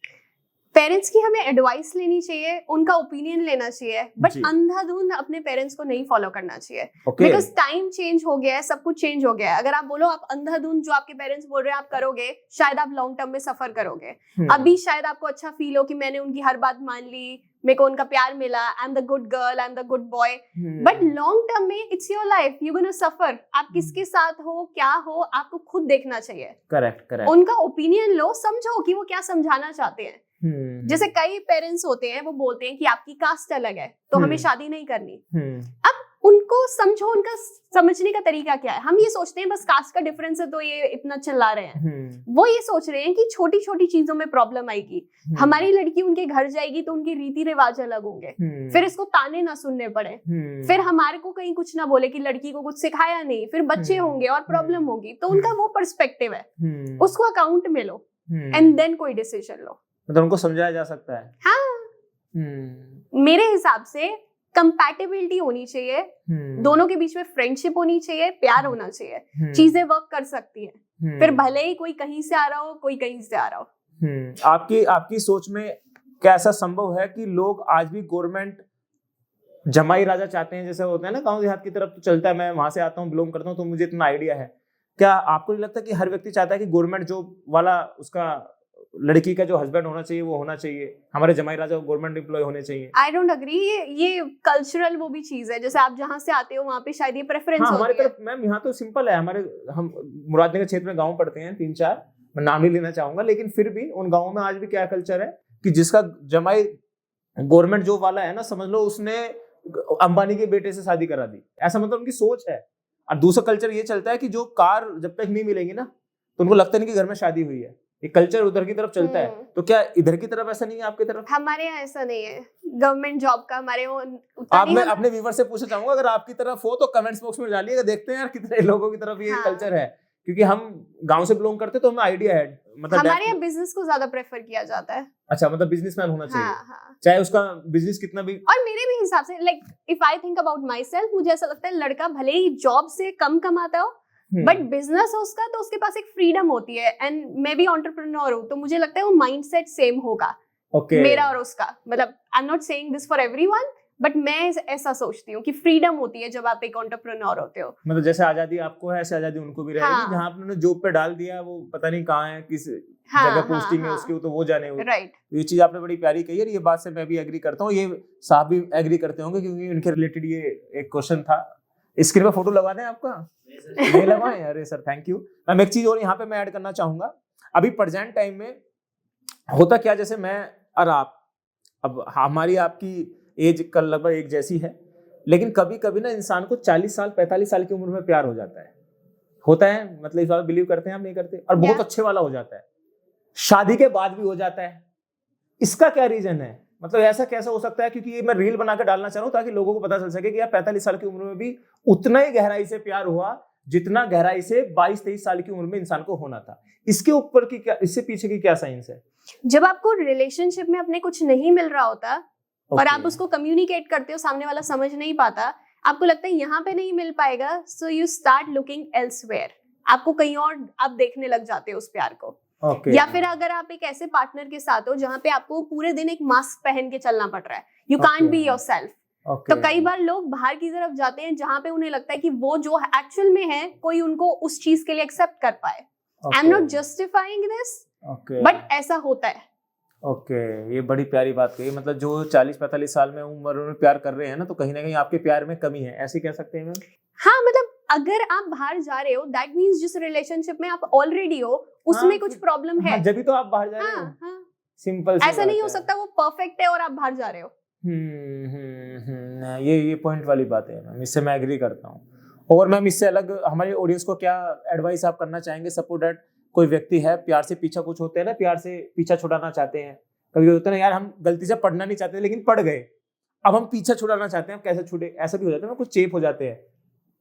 पेरेंट्स की हमें एडवाइस लेनी चाहिए, उनका ओपिनियन लेना चाहिए, बट अंधाधुंध अपने पेरेंट्स को नहीं फॉलो करना चाहिए। बिकॉज टाइम चेंज हो गया है, सब कुछ चेंज हो गया है। अगर आप बोलो आप अंधाधुंध जो आपके पेरेंट्स बोल रहे हैं आप करोगे, शायद आप लॉन्ग टर्म में सफर करोगे। अभी शायद आपको अच्छा फील हो कि मैंने उनकी हर बात मान ली, मेरे को उनका प्यार मिला, I am the good girl, I am the good boy, but long term में it's your life, you gonna suffer. आप किसके साथ हो, क्या हो, आपको खुद देखना चाहिए। करेक्ट। उनका ओपिनियन लो, समझो कि वो क्या समझाना चाहते हैं। जैसे कई पेरेंट्स होते हैं, वो बोलते हैं कि आपकी कास्ट अलग है तो हमें शादी नहीं करनी। अब उनको समझो, उनका समझने का तरीका क्या है। हम ये सोचते हैं बस कास्ट का डिफरेंस है तो ये इतना चिल्ला रहे हैं। वो ये सोच रहे हैं कि छोटी छोटी चीजों में प्रॉब्लम आएगी। हमारी लड़की उनके घर जाएगी तो उनके रीति रिवाज अलग होंगे, फिर इसको ताने ना सुनने पड़े, फिर हमारे को कहीं कुछ ना बोले कि लड़की को कुछ सिखाया नहीं, फिर बच्चे होंगे और प्रॉब्लम होगी। तो उनका वो पर्सपेक्टिव है, उसको अकाउंट में लो एंड देन कोई डिसीजन लो। मतलब उनको समझाया जा सकता है। हाँ, मेरे हिसाब से कंपैटिबिलिटी होनी चाहिए, दोनों के बीच में फ्रेंडशिप होनी चाहिए, प्यार होना चाहिए, चीजें वर्क कर सकती हैं। फिर भले ही कोई कहीं से आ रहा हो, कोई कहीं से आ रहा हो। आपकी सोच में क्या ऐसा संभव है कि लोग आज भी गवर्नमेंट जमाई राजा चाहते हैं? जैसे होता है ना गांव देहात की तरफ तो चलता है, मैं वहां से आता हूँ, बिलोंग करता हूँ, तो मुझे इतना आइडिया है। क्या आपको नहीं लगता कि हर व्यक्ति चाहता है कि गवर्नमेंट जॉब वाला उसका लड़की का जो हस्बैंड होना चाहिए वो होना चाहिए, हमारे जमाई राजा गवर्नमेंट एम्प्लॉय होने चाहिए? I don't agree. ये कल्चरल वो भी चीज है, जैसे आप जहाँ से आते हो वहाँ पे शायद ये प्रेफरेंस होती है। हमारे तरफ मैम यहाँ तो सिंपल है, हम मुरादनगर क्षेत्र में गाँव पड़ते हैं 3-4, मैं नाम नहीं लेना चाहूंगा, लेकिन फिर भी उन गाँवों में आज भी क्या कल्चर है कि जिसका जमाई गवर्नमेंट जॉब वाला है ना, समझ लो उसने अंबानी के बेटे से शादी करा दी, ऐसा मतलब उनकी सोच है। और दूसरा कल्चर ये चलता है कि जो कार जब तक नहीं मिलेगी ना तो उनको लगता नहीं कि घर में शादी हुई है, ये कल्चर उधर की तरफ चलता है, तो क्या इधर की तरफ ऐसा नहीं है आपकी तरफ? हमारे यहाँ ऐसा नहीं है, गवर्नमेंट जॉब का हमारे आप मैं अपने व्यूवर से पूछना चाहूंगा, अगर आपकी तरफ हो तो कमेंट्स बॉक्स में डालिएगा, देखते हैं यार कितने लोगों की तरफ ये कल्चर है, क्योंकि हम गांव से बिलोंग करते तो हमें आइडिया है। मतलब हमारे यहाँ बिजनेस को ज्यादा प्रेफर किया जाता है। अच्छा, मतलब बिजनेसमैन होना चाहिए। हाँ। चाहे उसका बिजनेस कितना भी। और मेरे भी हिसाब से like if I think about my self, मुझे ऐसा लगता है लड़का भले ही जॉब से कम कमाता हो बट बिजनेस हो उसका तो उसके पास एक फ्रीडम होती है, एंड मैं भी एंटरप्रेन्योर हूँ तो मुझे लगता है वो माइंडसेट सेम होगा मेरा और उसका। मतलब I am not saying this for everyone but मैं ऐसा सोचती हूँ कि फ्रीडम होती है जब आप एक एंटरप्रेन्योर होते हो। मतलब जैसे आजादी आपको है ऐसे आजादी उनको भी रहेगी। जहाँ आपने जॉब पे डाल दिया वो पता नहीं कहाँ है, किस जगह पोस्टिंग है उसकी, तो वो जाने हुए। राइट, ये चीज आपने बड़ी प्यारी कही है, ये बात से मैं भी एग्री करता हूँ, ये साहब भी एग्री करते होंगे क्योंकि इनके रिलेटेड ये एक क्वेश्चन था। स्क्रीन पे फोटो लगा दें आपका? नहीं लगाएं? अरे सर थैंक यू। मैं एक चीज और यहाँ पे मैं ऐड करना चाहूंगा, अभी प्रेजेंट टाइम में होता क्या, जैसे मैं और आप, अब हमारी आपकी एज कल लगभग एक जैसी है, लेकिन कभी कभी ना इंसान को 40 साल 45 साल की उम्र में प्यार हो जाता है, होता है, मतलब इस बात बिलीव करते हैं हम, नहीं करते? और बहुत अच्छे वाला हो जाता है, शादी के बाद भी हो जाता है। इसका क्या रीजन है? मतलब ऐसा कैसा हो सकता है? क्योंकि ये मैं रील बना कर डालना चाह रहा हूँ ताकि लोगों को पता चल सके कि यार 45 साल की उम्र में भी उतना ही गहराई से प्यार हुआ जितना गहराई से 22-23 साल की उम्र में इंसान को होना था। इसके ऊपर की क्या, इससे पीछे की क्या साइंस है? जब आपको रिलेशनशिप में अपने कुछ नहीं मिल रहा होता और आप उसको कम्युनिकेट करते हो, सामने वाला समझ नहीं पाता, आपको लगता है यहाँ पे नहीं मिल पाएगा, so you start looking elsewhere, आपको कहीं और आप देखने लग जाते हो उस प्यार को। या फिर अगर आप एक ऐसे पार्टनर के साथ हो जहाँ पे आपको पूरे दिन एक मास्क पहन के चलना पड़ रहा है, यू कांट बी योरसेल्फ, तो कई बार लोग बाहर की तरफ जाते हैं जहाँ पे उन्हें लगता है कि वो जो एक्चुअल में है कोई उनको उस चीज के लिए एक्सेप्ट कर पाए। I am not justifying this, but ऐसा होता है। ये बड़ी प्यारी बात कही। मतलब जो 40-45 साल में उम्र में प्यार कर रहे हैं ना, तो कहीं ना कहीं आपके प्यार में कमी है, ऐसे कह सकते हैं मैम? हाँ, मतलब अगर आप बाहर जा रहे हो दैट मींस जिस रिलेशनशिप में आप ऑलरेडी हो उसमें कुछ प्रॉब्लम है, जब भी तो आप बाहर जा रहे हो। सिंपल, ऐसा नहीं हो सकता वो परफेक्ट है और आप बाहर जा रहे हो। ये पॉइंट वाली बात है मैम, इससे मैं एग्री करता हूँ। और मैम इससे अलग हमारे ऑडियंस को क्या एडवाइस आप करना चाहेंगे? सपोज दैट कोई व्यक्ति है, प्यार से पीछा, कुछ होते हैं ना प्यार से पीछा छुड़ाना चाहते हैं, कभी होता है ना यार हम गलती से पढ़ना नहीं चाहते लेकिन पढ़ गए, अब हम पीछा छुड़ाना चाहते हैं, कैसे छूटे? ऐसा भी हो जाता है ना, कुछ चेप हो जाते हैं।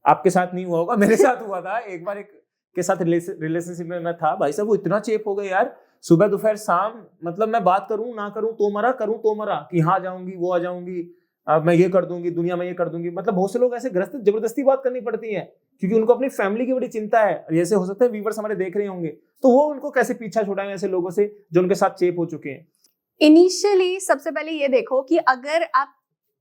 आपके साथ नहीं हुआ होगा, मेरे साथ हुआ था एक बार, एक के साथ रिलेशनशिप में मैं था, भाई साहब वो इतना चेप हो गया यार, सुबह दोपहर शाम, मतलब मैं बात करूं ना करूं तो मरा, करूं तो मरा, कि हाँ जाऊंगी वो आ जाऊंगी, मैं ये कर दूंगी, दुनिया में ये कर दूंगी। मतलब बहुत से लोग ऐसे ग्रस्त जबरदस्ती बात करनी पड़ती है क्योंकि उनको अपनी फैमिली की बड़ी चिंता है। जैसे हो सकता है व्यूअर्स हमारे देख रहे होंगे, तो वो उनको कैसे पीछा छुड़ाएं ऐसे लोगों से जो उनके साथ चेप हो चुके हैं? इनिशियली सबसे पहले ये देखो कि अगर आप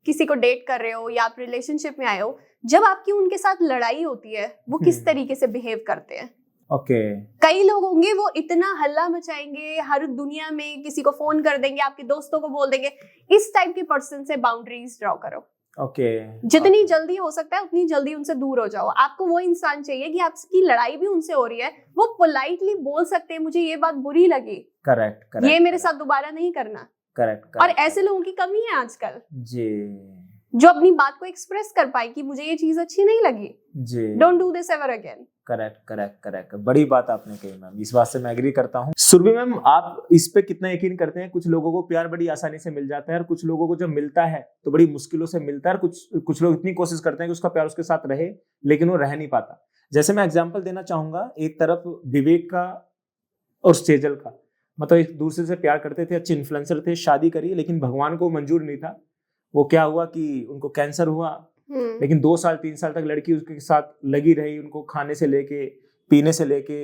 किसी को डेट कर रहे हो या आप रिलेशनशिप में आए हो, जब आपकी उनके साथ लड़ाई होती है वो किस तरीके से बिहेव करते हैं। कई लोग होंगे वो इतना हल्ला मचाएंगे, हर दुनिया में किसी को फोन कर देंगे, आपके दोस्तों को बोल देंगे। इस टाइप के पर्सन से बाउंड्रीज ड्रॉ करो। जितनी जल्दी हो सकता है उतनी जल्दी उनसे दूर हो जाओ। आपको वो इंसान चाहिए कि आपकी लड़ाई भी उनसे हो रही है, वो पोलाइटली बोल सकते हैं मुझे ये बात बुरी लगी, करेक्ट, ये मेरे साथ दोबारा नहीं करना। करेक्ट। और ऐसे लोगों की कमी है आजकल जी, जो अपनी बात को एक्सप्रेस कर पाए कि मुझे ये चीज अच्छी नहीं लगी जी, don't do this ever again. Correct. बड़ी बात आपने कही मैम, इस बात से मैं एग्री करता हूँ। सुरभि मैम, आप इस पे कितना यकीन करते हैं? कुछ लोगों को प्यार बड़ी आसानी से मिल जाता है और कुछ लोगों को जब मिलता है तो बड़ी मुश्किलों से मिलता है, और कुछ लोग इतनी कोशिश करते हैं कि उसका प्यार उसके साथ रहे लेकिन वो रह नहीं पाता। जैसे मैं एग्जाम्पल देना चाहूंगा, एक तरफ विवेक का और सेजल का, मतलब एक दूसरे से प्यार करते थे, अच्छे इन्फ्लुएंसर थे, शादी करी, लेकिन भगवान को मंजूर नहीं था। वो क्या हुआ कि उनको कैंसर हुआ, लेकिन 2 साल 3 साल तक लड़की उसके साथ लगी रही, उनको खाने से लेके, पीने से लेके,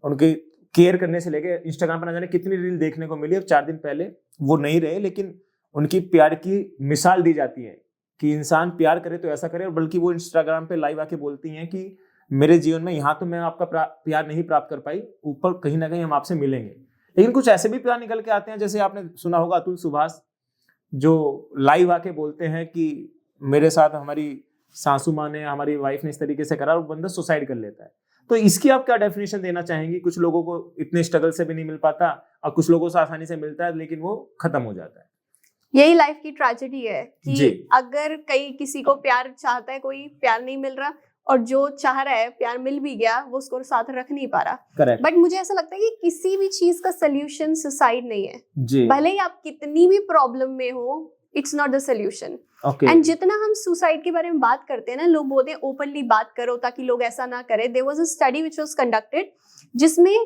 उनके केयर करने से लेके। इंस्टाग्राम पर ना जाने कितनी रील देखने को मिली। अब 4 दिन पहले वो नहीं रहे, लेकिन उनकी प्यार की मिसाल दी जाती है कि इंसान प्यार करे तो ऐसा करे। और बल्कि वो इंस्टाग्राम पे लाइव आके बोलती हैं कि मेरे जीवन में यहाँ तो मैं आपका प्यार नहीं प्राप्त कर पाई, ऊपर कहीं ना कहीं हम आपसे मिलेंगे। लेकिन कुछ ऐसे भी प्यार निकल के आते हैं, जैसे आपने सुना होगा अतुल सुभाष, जो लाइव आके बोलते हैं कि मेरे साथ हमारी सासू माँ ने, हमारी वाइफ ने इस तरीके से करा, और बंदा सुसाइड कर लेता है। तो इसकी आप क्या डेफिनेशन देना चाहेंगी? कुछ लोगों को इतने स्ट्रगल से भी नहीं मिल पाता और कुछ लोगों से आसानी से मिलता है लेकिन वो खत्म हो जाता है। यही लाइफ की ट्रेजेडी है कि अगर किसी को प्यार चाहता है, कोई प्यार नहीं मिल रहा, और जो चाह रहा है प्यार मिल भी गया वो उसको साथ रख नहीं पा रहा। करेक्ट। बट मुझे ऐसा लगता है कि किसी भी चीज का सोल्यूशन सुसाइड नहीं है जी। भले ही आप कितनी भी प्रॉब्लम में हो, it's not the solution. And जितना हम सुसाइड के बारे में बात करते हैं ना, लोग बोलते हैं ओपनली बात करो ताकि लोग ऐसा ना करें। There was a study which was conducted जिसमें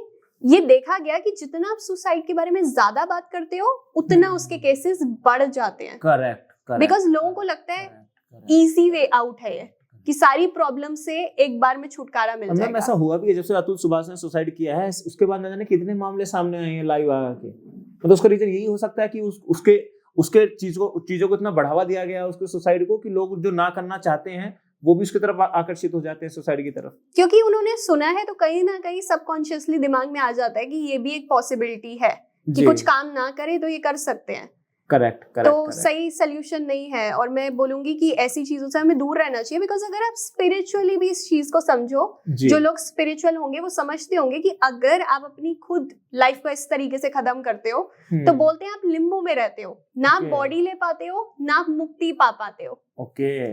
ये देखा गया कि जितना आप सुसाइड के बारे में ज्यादा बात करते हो उतना उसके केसेस बढ़ जाते हैं। करेक्ट। बिकॉज लोगों को लगता है इजी वे आउट है ये, कि सारी प्रॉब्लम से एक बार में छुटकारा मिल जाएगा। ऐसा हुआ भी है जब से अतुल सुभाष ने सुसाइड किया है, उसके बाद न जाने कितने मामले सामने आए हैं लाइव आके। मतलब उसका रीजन यही हो सकता है कि उसके चीजों को इतना बढ़ावा दिया गया उसके सुसाइड को कि लोग जो ना करना चाहते हैं वो भी उसकी तरफ आकर्षित हो जाते हैं सुसाइड की तरफ, क्योंकि उन्होंने सुना है। तो कहीं ना कहीं सबकॉन्शियसली दिमाग में आ जाता है कि ये भी एक पॉसिबिलिटी है कि कुछ काम ना करे तो ये कर सकते हैं। करेक्ट। तो सही सोल्यूशन नहीं है। और मैं बोलूंगी कि ऐसी चीजों से हमें दूर रहना चाहिए। बिकॉज अगर आप स्पिरिचुअली भी इस चीज को समझो, जो लोग स्पिरिचुअल होंगे वो समझते होंगे कि अगर आप अपनी खुद लाइफ को इस तरीके से खत्म करते हो तो बोलते हैं आप लिम्बो में रहते हो, ना आप बॉडी ले पाते हो ना आप मुक्ति पा पाते हो।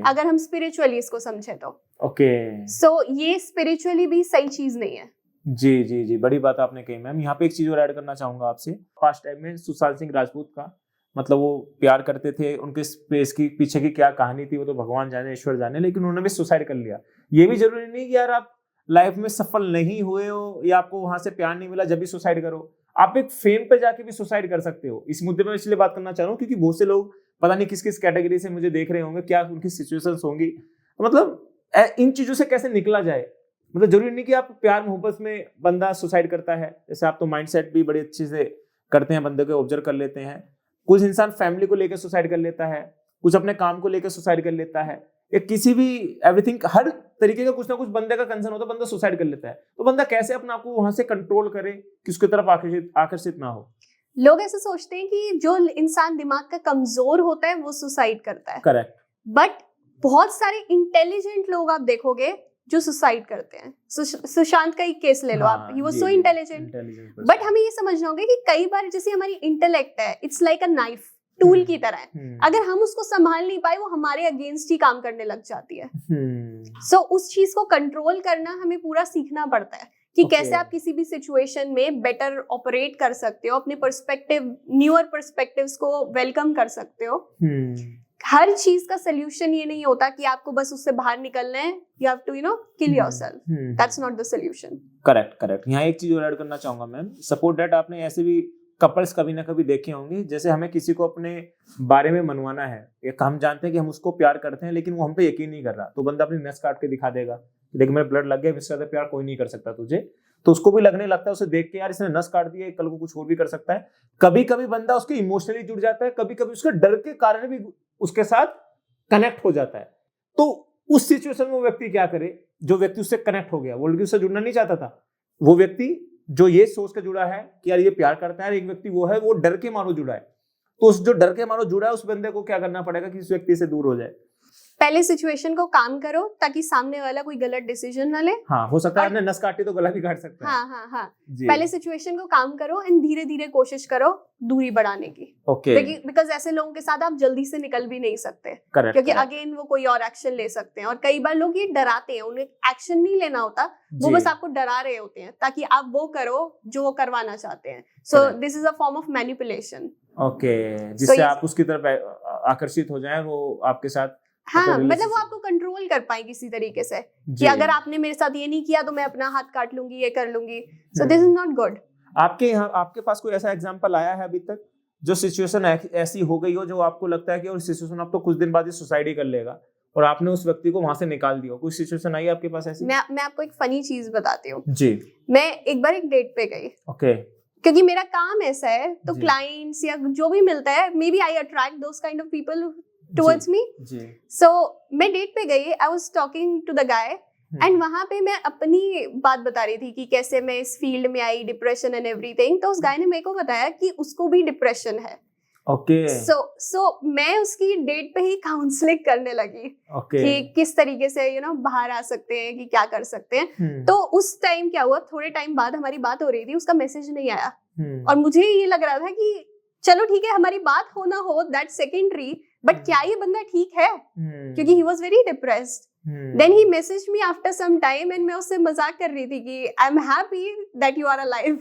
अगर हम स्पिरिचुअली इसको समझे तो सो ये स्पिरिचुअली भी सही चीज नहीं है। जी, बड़ी बात आपने कही मैम। यहाँ पे एक चीज और ऐड करना चाहूंगा आपसे। पास्ट टाइम में सुशांत सिंह राजपूत का मतलब वो प्यार करते थे, उनके स्पेस की पीछे की क्या कहानी थी वो तो भगवान जाने, ईश्वर जाने, लेकिन उन्होंने भी सुसाइड कर लिया। ये भी जरूरी नहीं कि यार आप लाइफ में सफल नहीं हुए हो या आपको वहां से प्यार नहीं मिला जब भी सुसाइड करो। आप एक फेम पे जाके भी सुसाइड कर सकते हो। इस मुद्दे में इसलिए बात करना चाह रहा हूँ क्योंकि बहुत से लोग पता नहीं किस किस कैटेगरी से मुझे देख रहे होंगे, क्या उनकी सिचुएशंस होंगी, मतलब इन चीजों से कैसे निकला जाए। मतलब जरूरी नहीं कि आप प्यार मोहब्बत में बंदा सुसाइड करता है, जैसे आप तो माइंडसेट भी बड़े अच्छे से करते हैं, बंदे को ऑब्जर्व कर लेते हैं। कुछ इंसान फैमिली को लेकर सुसाइड कर लेता है, कुछ अपने काम को लेकर सुसाइड कर लेता है, या किसी भी एवरीथिंग, हर तरीके का कुछ ना कुछ बंदे का कंसर्न होता है, बंदा सुसाइड कर लेता है। तो बंदा कैसे अपने आप को वहां से कंट्रोल करे कि उसकी तरफ आकर्षित ना हो। लोग ऐसे सोचते हैं कि जो इंसान दिमाग का कमजोर होता है वो सुसाइड करता है। करेक्ट। बट बहुत सारे इंटेलिजेंट लोग आप देखोगे जो सुसाइड करते हैं। सुशांत का ही केस ले लो आप, he was so intelligent. But हमें ये समझना होगा कि कई बार जैसे हमारी इंटेलेक्ट है, it's like a knife, tool की तरह है। अगर हम उसको संभाल नहीं पाए वो हमारे अगेंस्ट ही काम करने लग जाती है। सो उस चीज को कंट्रोल करना हमें पूरा सीखना पड़ता है कि कैसे आप किसी भी सिचुएशन में बेटर ऑपरेट कर सकते हो, अपने पर्सपेक्टिव, न्यूअर पर्सपेक्टिव्स को वेलकम कर सकते हो। हर चीज का सोल्यूशन ये नहीं होता कि आपको बस उससे बाहर निकलना है, you have to kill yourself, that's not the solution. Correct. यहाँ एक चीज और ऐड करना चाहूंगा मैम, सपोर्ट दैट आपने ऐसे भी कपल्स कभी ना कभी देखे होंगे, जैसे हमें किसी को अपने बारे में मनवाना है, एक हम जानते हैं कि हम उसको प्यार करते हैं लेकिन वो हम पे यकीन नहीं कर रहा, तो बंदा अपनी नस काट के दिखा देगा, देख मेरे ब्लड लग गया, इससे ज्यादा प्यार कोई नहीं कर सकता तुझे। तो उसको भी लगने लगता है, उसे देख के यार इसने नस काट दिया, कल को कुछ और भी कर सकता है। कभी कभी बंदा उसके इमोशनली जुड़ जाता है, कभी कभी उसके डर के कारण भी उसके साथ कनेक्ट हो जाता है। तो उस सिचुएशन में वो व्यक्ति क्या करे, जो व्यक्ति उससे कनेक्ट हो गया, वो लड़की उससे जुड़ना नहीं चाहता था, वो व्यक्ति जो ये सोच के जुड़ा है कि यार ये प्यार करता है, एक व्यक्ति वो है वो डर के मारो जुड़ा है, तो उस जो डर के मारो जुड़ा है उस बंदे को क्या करना पड़ेगा कि इस व्यक्ति से दूर हो जाए। पहले सिचुएशन को काम करो ताकि सामने वाला कोई गलत डिसीजन ना ले। हाँ, हो सकता है आपने नस काटी तो गला भी काट सकता है। हाँ। पहले सिचुएशन को काम करो एंड धीरे धीरे कोशिश करो दूरी बढ़ाने की। बिकॉज ऐसे लोगों के साथ आप जल्दी से निकल भी नहीं सकते, क्योंकि अगेन वो कोई और एक्शन ले सकते हैं। और कई बार लोग ये डराते हैं, उन्हें एक्शन नहीं लेना होता, वो बस आपको डरा रहे होते हैं ताकि आप वो करो जो वो करवाना चाहते हैं। So this is a form of manipulation. जिससे आप उसकी तरफ आकर्षित हो जाए, वो आपके साथ, हाँ, मतलब वो आपको कंट्रोल कर पाए किसी तरीके से कि अगर आपने मेरे साथ ये नहीं किया तो मैं अपना हाथ काट लूंगी, ये कर लूंगी। So this is not good. आपके पास कोई ऐसा एग्जांपल आया है अभी तक जो सिचुएशन ऐसी हो गई हो जो आपको लगता है कि और सिचुएशन अब तो कुछ दिन बाद ही सुसाइड ही कर लेगा और आपने उस व्यक्ति को वहां से निकाल दिया? कोई सिचुएशन आई आपके पास ऐसी? मैं आपको एक फनी चीज बताती हूँ जी। मैं एक बार एक डेट पे गई, क्योंकि मेरा काम ऐसा है, तो क्लाइंट्स या जो भी मिलता है, maybe I attract those kind of people towards me. So मैं डेट पे गई, I was talking to the guy and वहां पे मैं अपनी बात बता रही थी कि कैसे मैं इस फील्ड में आई, डिप्रेशन एंड एवरीथिंग। तो उस गाय ने मेरे को बताया कि उसको भी डिप्रेशन है। So मैं उसकी डेट पे ही काउंसलिंग करने लगी कि किस तरीके से बाहर आ सकते हैं, कि क्या कर सकते हैं। तो उस टाइम क्या हुआ, थोड़े टाइम बाद हमारी बात हो रही थी, उसका मैसेज नहीं आया और मुझे ये लग रहा था कि चलो ठीक है, हमारी बात हो ना हो दैट सेकेंडरी, बट क्या ये बंदा ठीक है, क्योंकि he was very depressed. Then he message me after some time and मैं उससे मजाक कर रही थी कि I am happy that you are alive.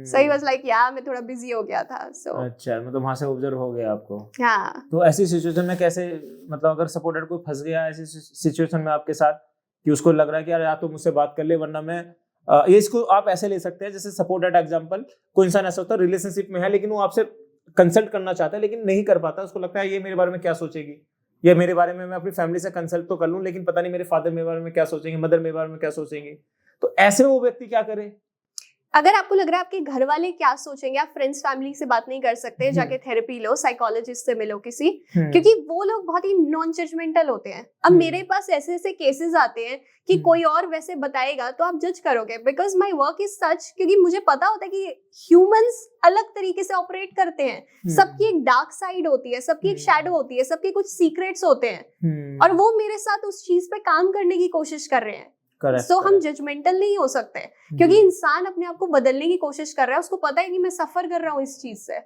So he was like yeah मैं थोड़ा बिजी हो गया था। सो अच्छा, मतलब वहां से ऑब्जर्व हो गया आपको। हाँ। तो ऐसी सिचुएशन में कैसे, मतलब अगर सपोर्टेड कोई फंस गया ऐसी सिचुएशन में आपके साथ कि उसको लग रहा है कि यार या तो मुझसे बात कर ले वरना मैं ये इसको आप ऐसे ले सकते हैं जैसे सपोर्टेड एग्जांपल, कोई इंसान ऐसा होता है रिलेशनशिप में है लेकिन वो आपसे कंसल्ट करना चाहता है लेकिन नहीं कर पाता, उसको लगता है ये मेरे बारे में क्या सोचेगी, या मेरे बारे में मैं अपनी फैमिली से कंसल्ट तो कर लूं लेकिन पता नहीं मेरे फादर मेरे बारे में क्या सोचेंगे, मदर मेरे बारे में क्या सोचेंगे। तो ऐसे में वो व्यक्ति क्या करे? अगर आपको लग रहा है आपके घर वाले क्या सोचेंगे, आप फ्रेंड्स फैमिली से बात नहीं कर सकते, जाके थेरेपी लो, साइकोलॉजिस्ट से मिलो किसी, क्योंकि वो लोग बहुत ही नॉन जजमेंटल होते हैं। अब मेरे पास ऐसे ऐसे केसेस आते हैं कि कोई और वैसे बताएगा तो आप जज करोगे, because my work is such, क्योंकि मुझे पता होता है कि ह्यूमंस अलग तरीके से ऑपरेट करते हैं। सबकी एक डार्क साइड होती है, सबकी एक शैडो होती है, सबके कुछ सीक्रेट्स होते हैं, और वो मेरे साथ उस चीज पे काम करने की कोशिश कर रहे हैं। सो हम जजमेंटल नहीं हो सकते, क्योंकि इंसान अपने आप को बदलने की कोशिश कर रहा है, उसको पता है कि मैं सफर कर रहा हूँ इस चीज से।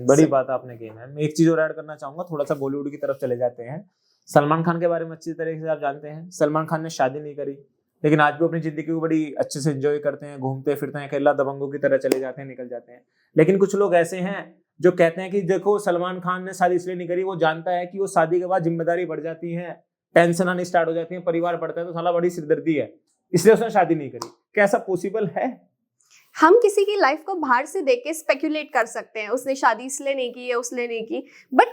बड़ी बात आपने कही मैम। एक चीज और ऐड करना चाहूंगा, थोड़ा सा बॉलीवुड की तरफ चले जाते हैं। सलमान खान के बारे में अच्छी तरीके से आप जानते हैं। सलमान खान ने शादी नहीं करी लेकिन आज भी अपनी जिंदगी को बड़ी अच्छे से एंजॉय करते हैं, घूमते फिरते हैं, अकेला दबंगों की तरह चले जाते हैं, निकल जाते हैं। लेकिन कुछ लोग ऐसे हैं जो कहते हैं कि देखो सलमान खान ने शादी इसलिए नहीं करी, वो जानता है कि वो शादी के बाद जिम्मेदारी बढ़ जाती है, टेंशन आनी स्टार्ट हो जाती है, परिवार बढ़ता है तो साला बड़ी सिरदर्दी है, इसलिए उसने शादी नहीं करी। क्या ऐसा पॉसिबल है? हम किसी की लाइफ को बाहर से देख के स्पेक्युलेट कर सकते हैं, उसने शादी इसलिए नहीं की है, उसने नहीं की, बट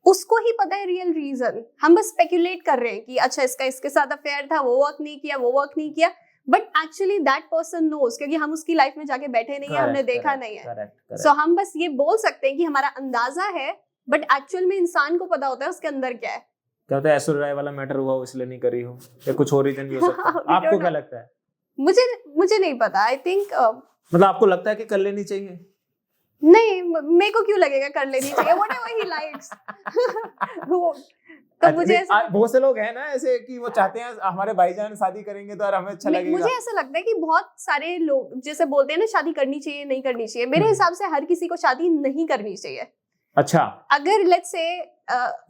उसको ही पता है रियल रीजन। हम बस स्पेक्युलेट कर रहे हैं कि अच्छा इसका इसके साथ अफेयर था, वो वर्क नहीं किया, वो वर्क नहीं किया, but actually that person knows, क्योंकि हम उसकी लाइफ में जाके बैठे नहीं है, हमने देखा नहीं है। सो हम बस ये बोल सकते हैं कि हमारा अंदाजा है, बट एक्चुअल में इंसान को पता होता है उसके अंदर क्या है। क्या होता है, ऐश्वर्या राय वाला मैटर हुआ इसलिए नहीं करी हो, या कुछ और रीजन भी हो सकता है? आपको क्या लगता है? मुझे नहीं पता। आई थिंक मतलब आपको लगता है कि कर लेनी चाहिए? नहीं, मेरे को क्यों लगेगा कर लेनी चाहिए, व्हाटएवर ही लाइक्स। तो मुझे ऐसा, बहुत से लोग हैं ना ऐसे कि वो चाहते हैं हमारे भाईजान शादी करेंगे तो यार हमें अच्छा लगेगा। मुझे ऐसा लगता है कि बहुत सारे लोग जैसे बोलते हैं ना शादी करनी चाहिए नहीं करनी चाहिए, मेरे हिसाब से हर किसी को शादी नहीं करनी चाहिए। अच्छा, अगर लेट्स से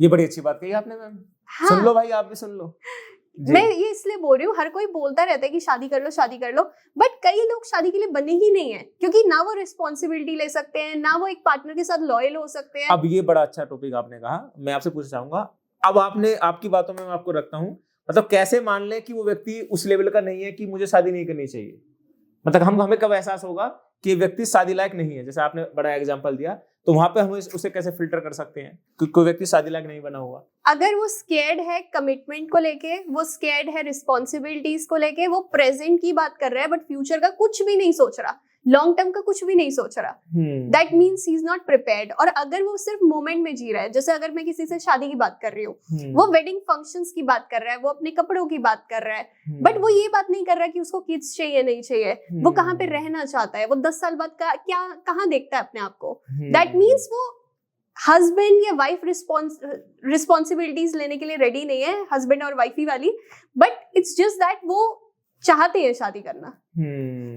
ये बड़ी अच्छी बात कही आपने मैम। हाँ, सुन लो भाई, आप भी सुन लो। मैं ये इसलिए बोल रही हूँ, हर कोई बोलता रहता है कि शादी कर लो, बट कई लोग शादी के लिए बने ही नहीं है, क्योंकि ना वो रिस्पॉन्सिबिलिटी ले सकते हैं, ना वो एक पार्टनर के साथ लॉयल हो सकते हैं। अब ये बड़ा अच्छा टॉपिक आपने कहा, मैं आपसे पूछना चाहूंगा, अब आपने आपकी बातों में मैं आपको रखता हूँ, मतलब कैसे मान ले कि वो व्यक्ति उस लेवल का नहीं है कि मुझे शादी नहीं करनी चाहिए? मतलब हमें कब एहसास होगा कि व्यक्ति शादी लायक नहीं है? जैसे आपने बड़ा एग्जांपल दिया, तो वहां पे हम उसे कैसे फिल्टर कर सकते हैं कि कोई व्यक्ति शादी लायक नहीं बना हुआ? अगर वो स्केर्ड है कमिटमेंट को लेके, वो स्केर्ड है रिस्पॉन्सिबिलिटीज को लेके, वो प्रेजेंट की बात कर रहा है बट फ्यूचर का कुछ भी नहीं सोच रहा, लॉन्ग टर्म का कुछ भी नहीं सोच रहा, that means he is not prepared. और अगर वो सिर्फ मोमेंट में जी रहा है, जैसे अगर मैं किसी से शादी की बात कर रही हूँ, वो वेडिंग फंक्शंस की बात कर रहा है, वो अपने कपड़ों की बात कर रहा है, बट वो ये बात नहीं कर रहा कि उसको किड्स चाहिए नहीं चाहिए, वो कहाँ पे रहना चाहता है, वो 10 साल बाद का क्या कहाँ देखता है अपने आप को, दैट मीन्स वो हस्बैंड या वाइफ रिस्पॉन्सिबिलिटीज लेने के लिए रेडी नहीं है, हस्बैंड और वाइफी वाली, बट इट्स जस्ट दैट वो चाहते हैं शादी करना।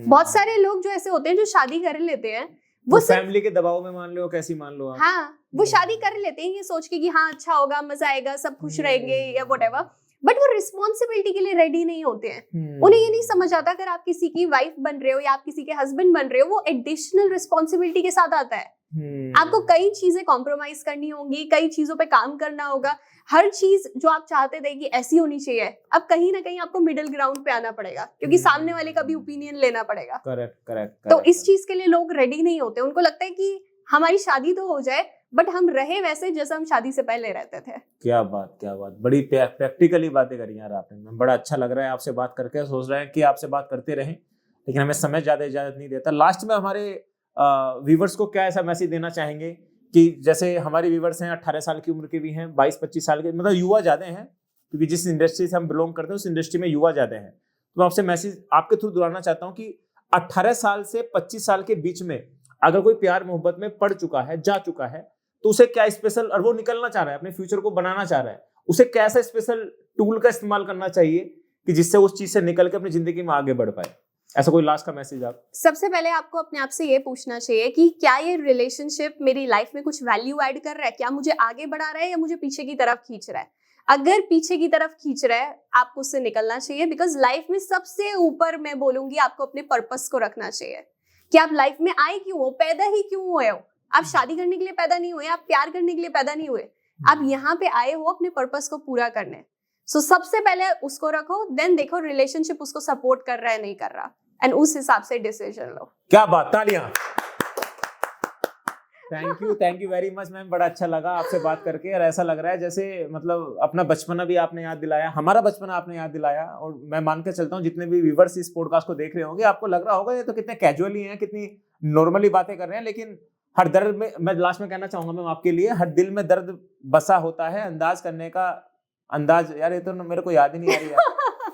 बहुत सारे लोग जो ऐसे होते हैं जो शादी कर लेते हैं, वो फैमिली के दबाव में मान लो, कैसी मान लो आप, हाँ, वो शादी कर लेते हैं ये सोच के कि हाँ अच्छा होगा, मजा आएगा, सब खुश रहेंगे या व्हाटएवर, बट वो रिस्पॉन्सिबिलिटी के लिए रेडी नहीं होते हैं। उन्हें ये नहीं समझ आता अगर आप किसी की वाइफ बन रहे हो या आप किसी के हस्बैंड बन रहे हो, वो एडिशनल रिस्पॉन्सिबिलिटी के साथ आता है। आपको कई चीजें कॉम्प्रोमाइज करनी होंगी, कई चीजों पे काम करना होगा, हर चीज जो आप चाहते थे कि ऐसी होनी चाहिए, अब कहीं ना कहीं आपको मिडिल ग्राउंड पे आना पड़ेगा, क्योंकि सामने वाले का भी ओपिनियन लेना पड़ेगा। करेक्ट। तो इस चीज के लिए लोग रेडी नहीं होते, उनको लगता है कि हमारी शादी तो हो जाए बट हम रहे वैसे जैसा हम शादी से पहले रहते थे। क्या बात, बड़ी प्रैक्टिकली बातें करी यार आपने, बड़ा अच्छा लग रहा है आपसे बात करके। सोच रहे हैं कि आपसे बात करते रहें, लेकिन हमें समय ज्यादा इजाजत नहीं देता। लास्ट में हमारे व्यूवर्स को क्या ऐसा मैसेज देना चाहेंगे कि जैसे हमारे व्यूवर्स हैं 18 साल की उम्र के भी हैं, 22-25 साल के, मतलब युवा ज्यादा हैं, क्योंकि जिस इंडस्ट्री से हम बिलोंग करते हैं उस इंडस्ट्री में युवा ज्यादा है। तो मैं आपसे मैसेज आपके थ्रू दोहराना चाहता हूँ कि 18 साल से 25 साल के बीच में अगर कोई प्यार मोहब्बत में पड़ चुका है, जा चुका है, तो उसे क्या स्पेशल, और वो निकलना चाह रहा है, अपने फ्यूचर को बनाना चाह रहा है, उसे कैसा स्पेशल टूल का इस्तेमाल करना चाहिए कि जिससे उस चीज से निकल के अपनी जिंदगी में आगे बढ़ पाए? ऐसा कोई लास्ट का मैसेज आप? सबसे पहले आपको अपने आप से ये पूछना चाहिए कि क्या ये रिलेशनशिप मेरी लाइफ में कुछ वैल्यू ऐड कर रहा है, क्या मुझे आगे बढ़ा रहा है या मुझे पीछे की तरफ खींच रहा है। अगर पीछे की तरफ खींच रहा है आपको उससे निकलना चाहिए, बिकॉज लाइफ में सबसे ऊपर मैं बोलूंगी आपको अपने पर्पस को रखना चाहिए कि आप लाइफ में आए क्यों हो, पैदा ही क्यों हुए हो। आप शादी करने के लिए पैदा नहीं हुए, आप प्यार करने के लिए पैदा नहीं हुए, आप यहाँ पे आए हो अपने पर्पस को पूरा करने। सो सबसे पहले उसको रखो, देन देखो रिलेशनशिप उसको सपोर्ट कर रहा है नहीं कर रहा, एंड उस हिसाब से डिसीजन लो। क्या बात, तालियां। Thank you very much ma'am, बड़ा अच्छा लगा आपसे बात करके। और ऐसा लग रहा है जैसे मतलब अपना बचपना भी आपने याद दिलाया, हमारा बचपना आपने याद दिलाया। और मैं मान के चलता हूँ जितने भी व्यूअर्स इस पॉडकास्ट को देख रहे होंगे, आपको लग रहा होगा ये तो कितने कैजुअली हैं, कितनी नॉर्मली बातें कर रहे हैं, लेकिन हर दर्द में, मैं लास्ट में कहना चाहूंगा मैम आपके लिए, हर दिल में दर्द बसा होता है, अंदाज करने का अंदाज, यार ये तो मेरे को याद ही नहीं आ रही है।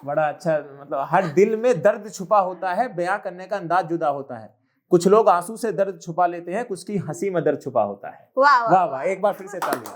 बड़ा अच्छा, मतलब हर दिल में दर्द छुपा होता है, बयां करने का अंदाज जुदा होता है। कुछ लोग आंसू से दर्द छुपा लेते हैं, कुछ की हंसी में दर्द छुपा होता है। वाह वाह, एक बार फिर से तालियां।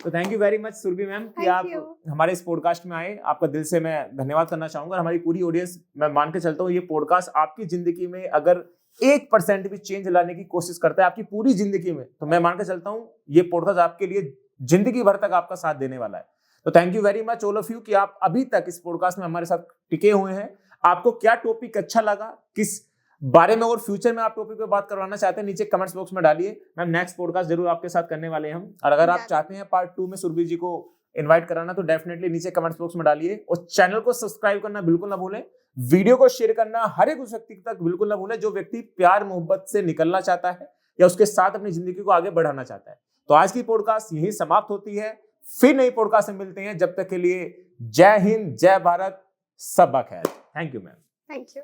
तो thank you very much Surabhi ma'am कि आप हमारे इस पॉडकास्ट में आए। आपका दिल से मैं धन्यवाद करना चाहूंगा। हमारी पूरी ऑडियंस, मैं मान के चलता हूँ ये पॉडकास्ट आपकी जिंदगी में अगर 1% भी चेंज लाने की कोशिश करता है आपकी पूरी जिंदगी में, तो मैं मान के चलता हूँ ये पॉडकास्ट आपके लिए जिंदगी भर तक आपका साथ देने वाला है। तो thank you very much all of you कि आप अभी तक इस पॉडकास्ट में हमारे साथ टिके हुए हैं। आपको क्या टॉपिक अच्छा लगा, किस बारे में और फ्यूचर में आप टॉपिक पे बात करवाना चाहते हैं, नीचे कमेंट्स बॉक्स में डालिए। मैम नेक्स्ट पॉडकास्ट जरूर आपके साथ करने वाले हैं हम। और अगर आप चाहते हैं पार्ट 2 में सुरभि जी को इनवाइट कराना, तो डेफिनेटली नीचे कमेंट्स बॉक्स में डालिए। और चैनल को सब्सक्राइब करना बिल्कुल ना भूलें, वीडियो को शेयर करना हर एक उस व्यक्ति तक बिल्कुल ना भूलें जो व्यक्ति प्यार मोहब्बत से निकलना चाहता है या उसके साथ अपनी जिंदगी को आगे बढ़ाना चाहता है। तो आज की पॉडकास्ट यही समाप्त होती है, फिर नई पॉडकास्ट में मिलते हैं। जब तक के लिए जय हिंद, जय भारत, सब खैर। Thank you ma'am. Thank you.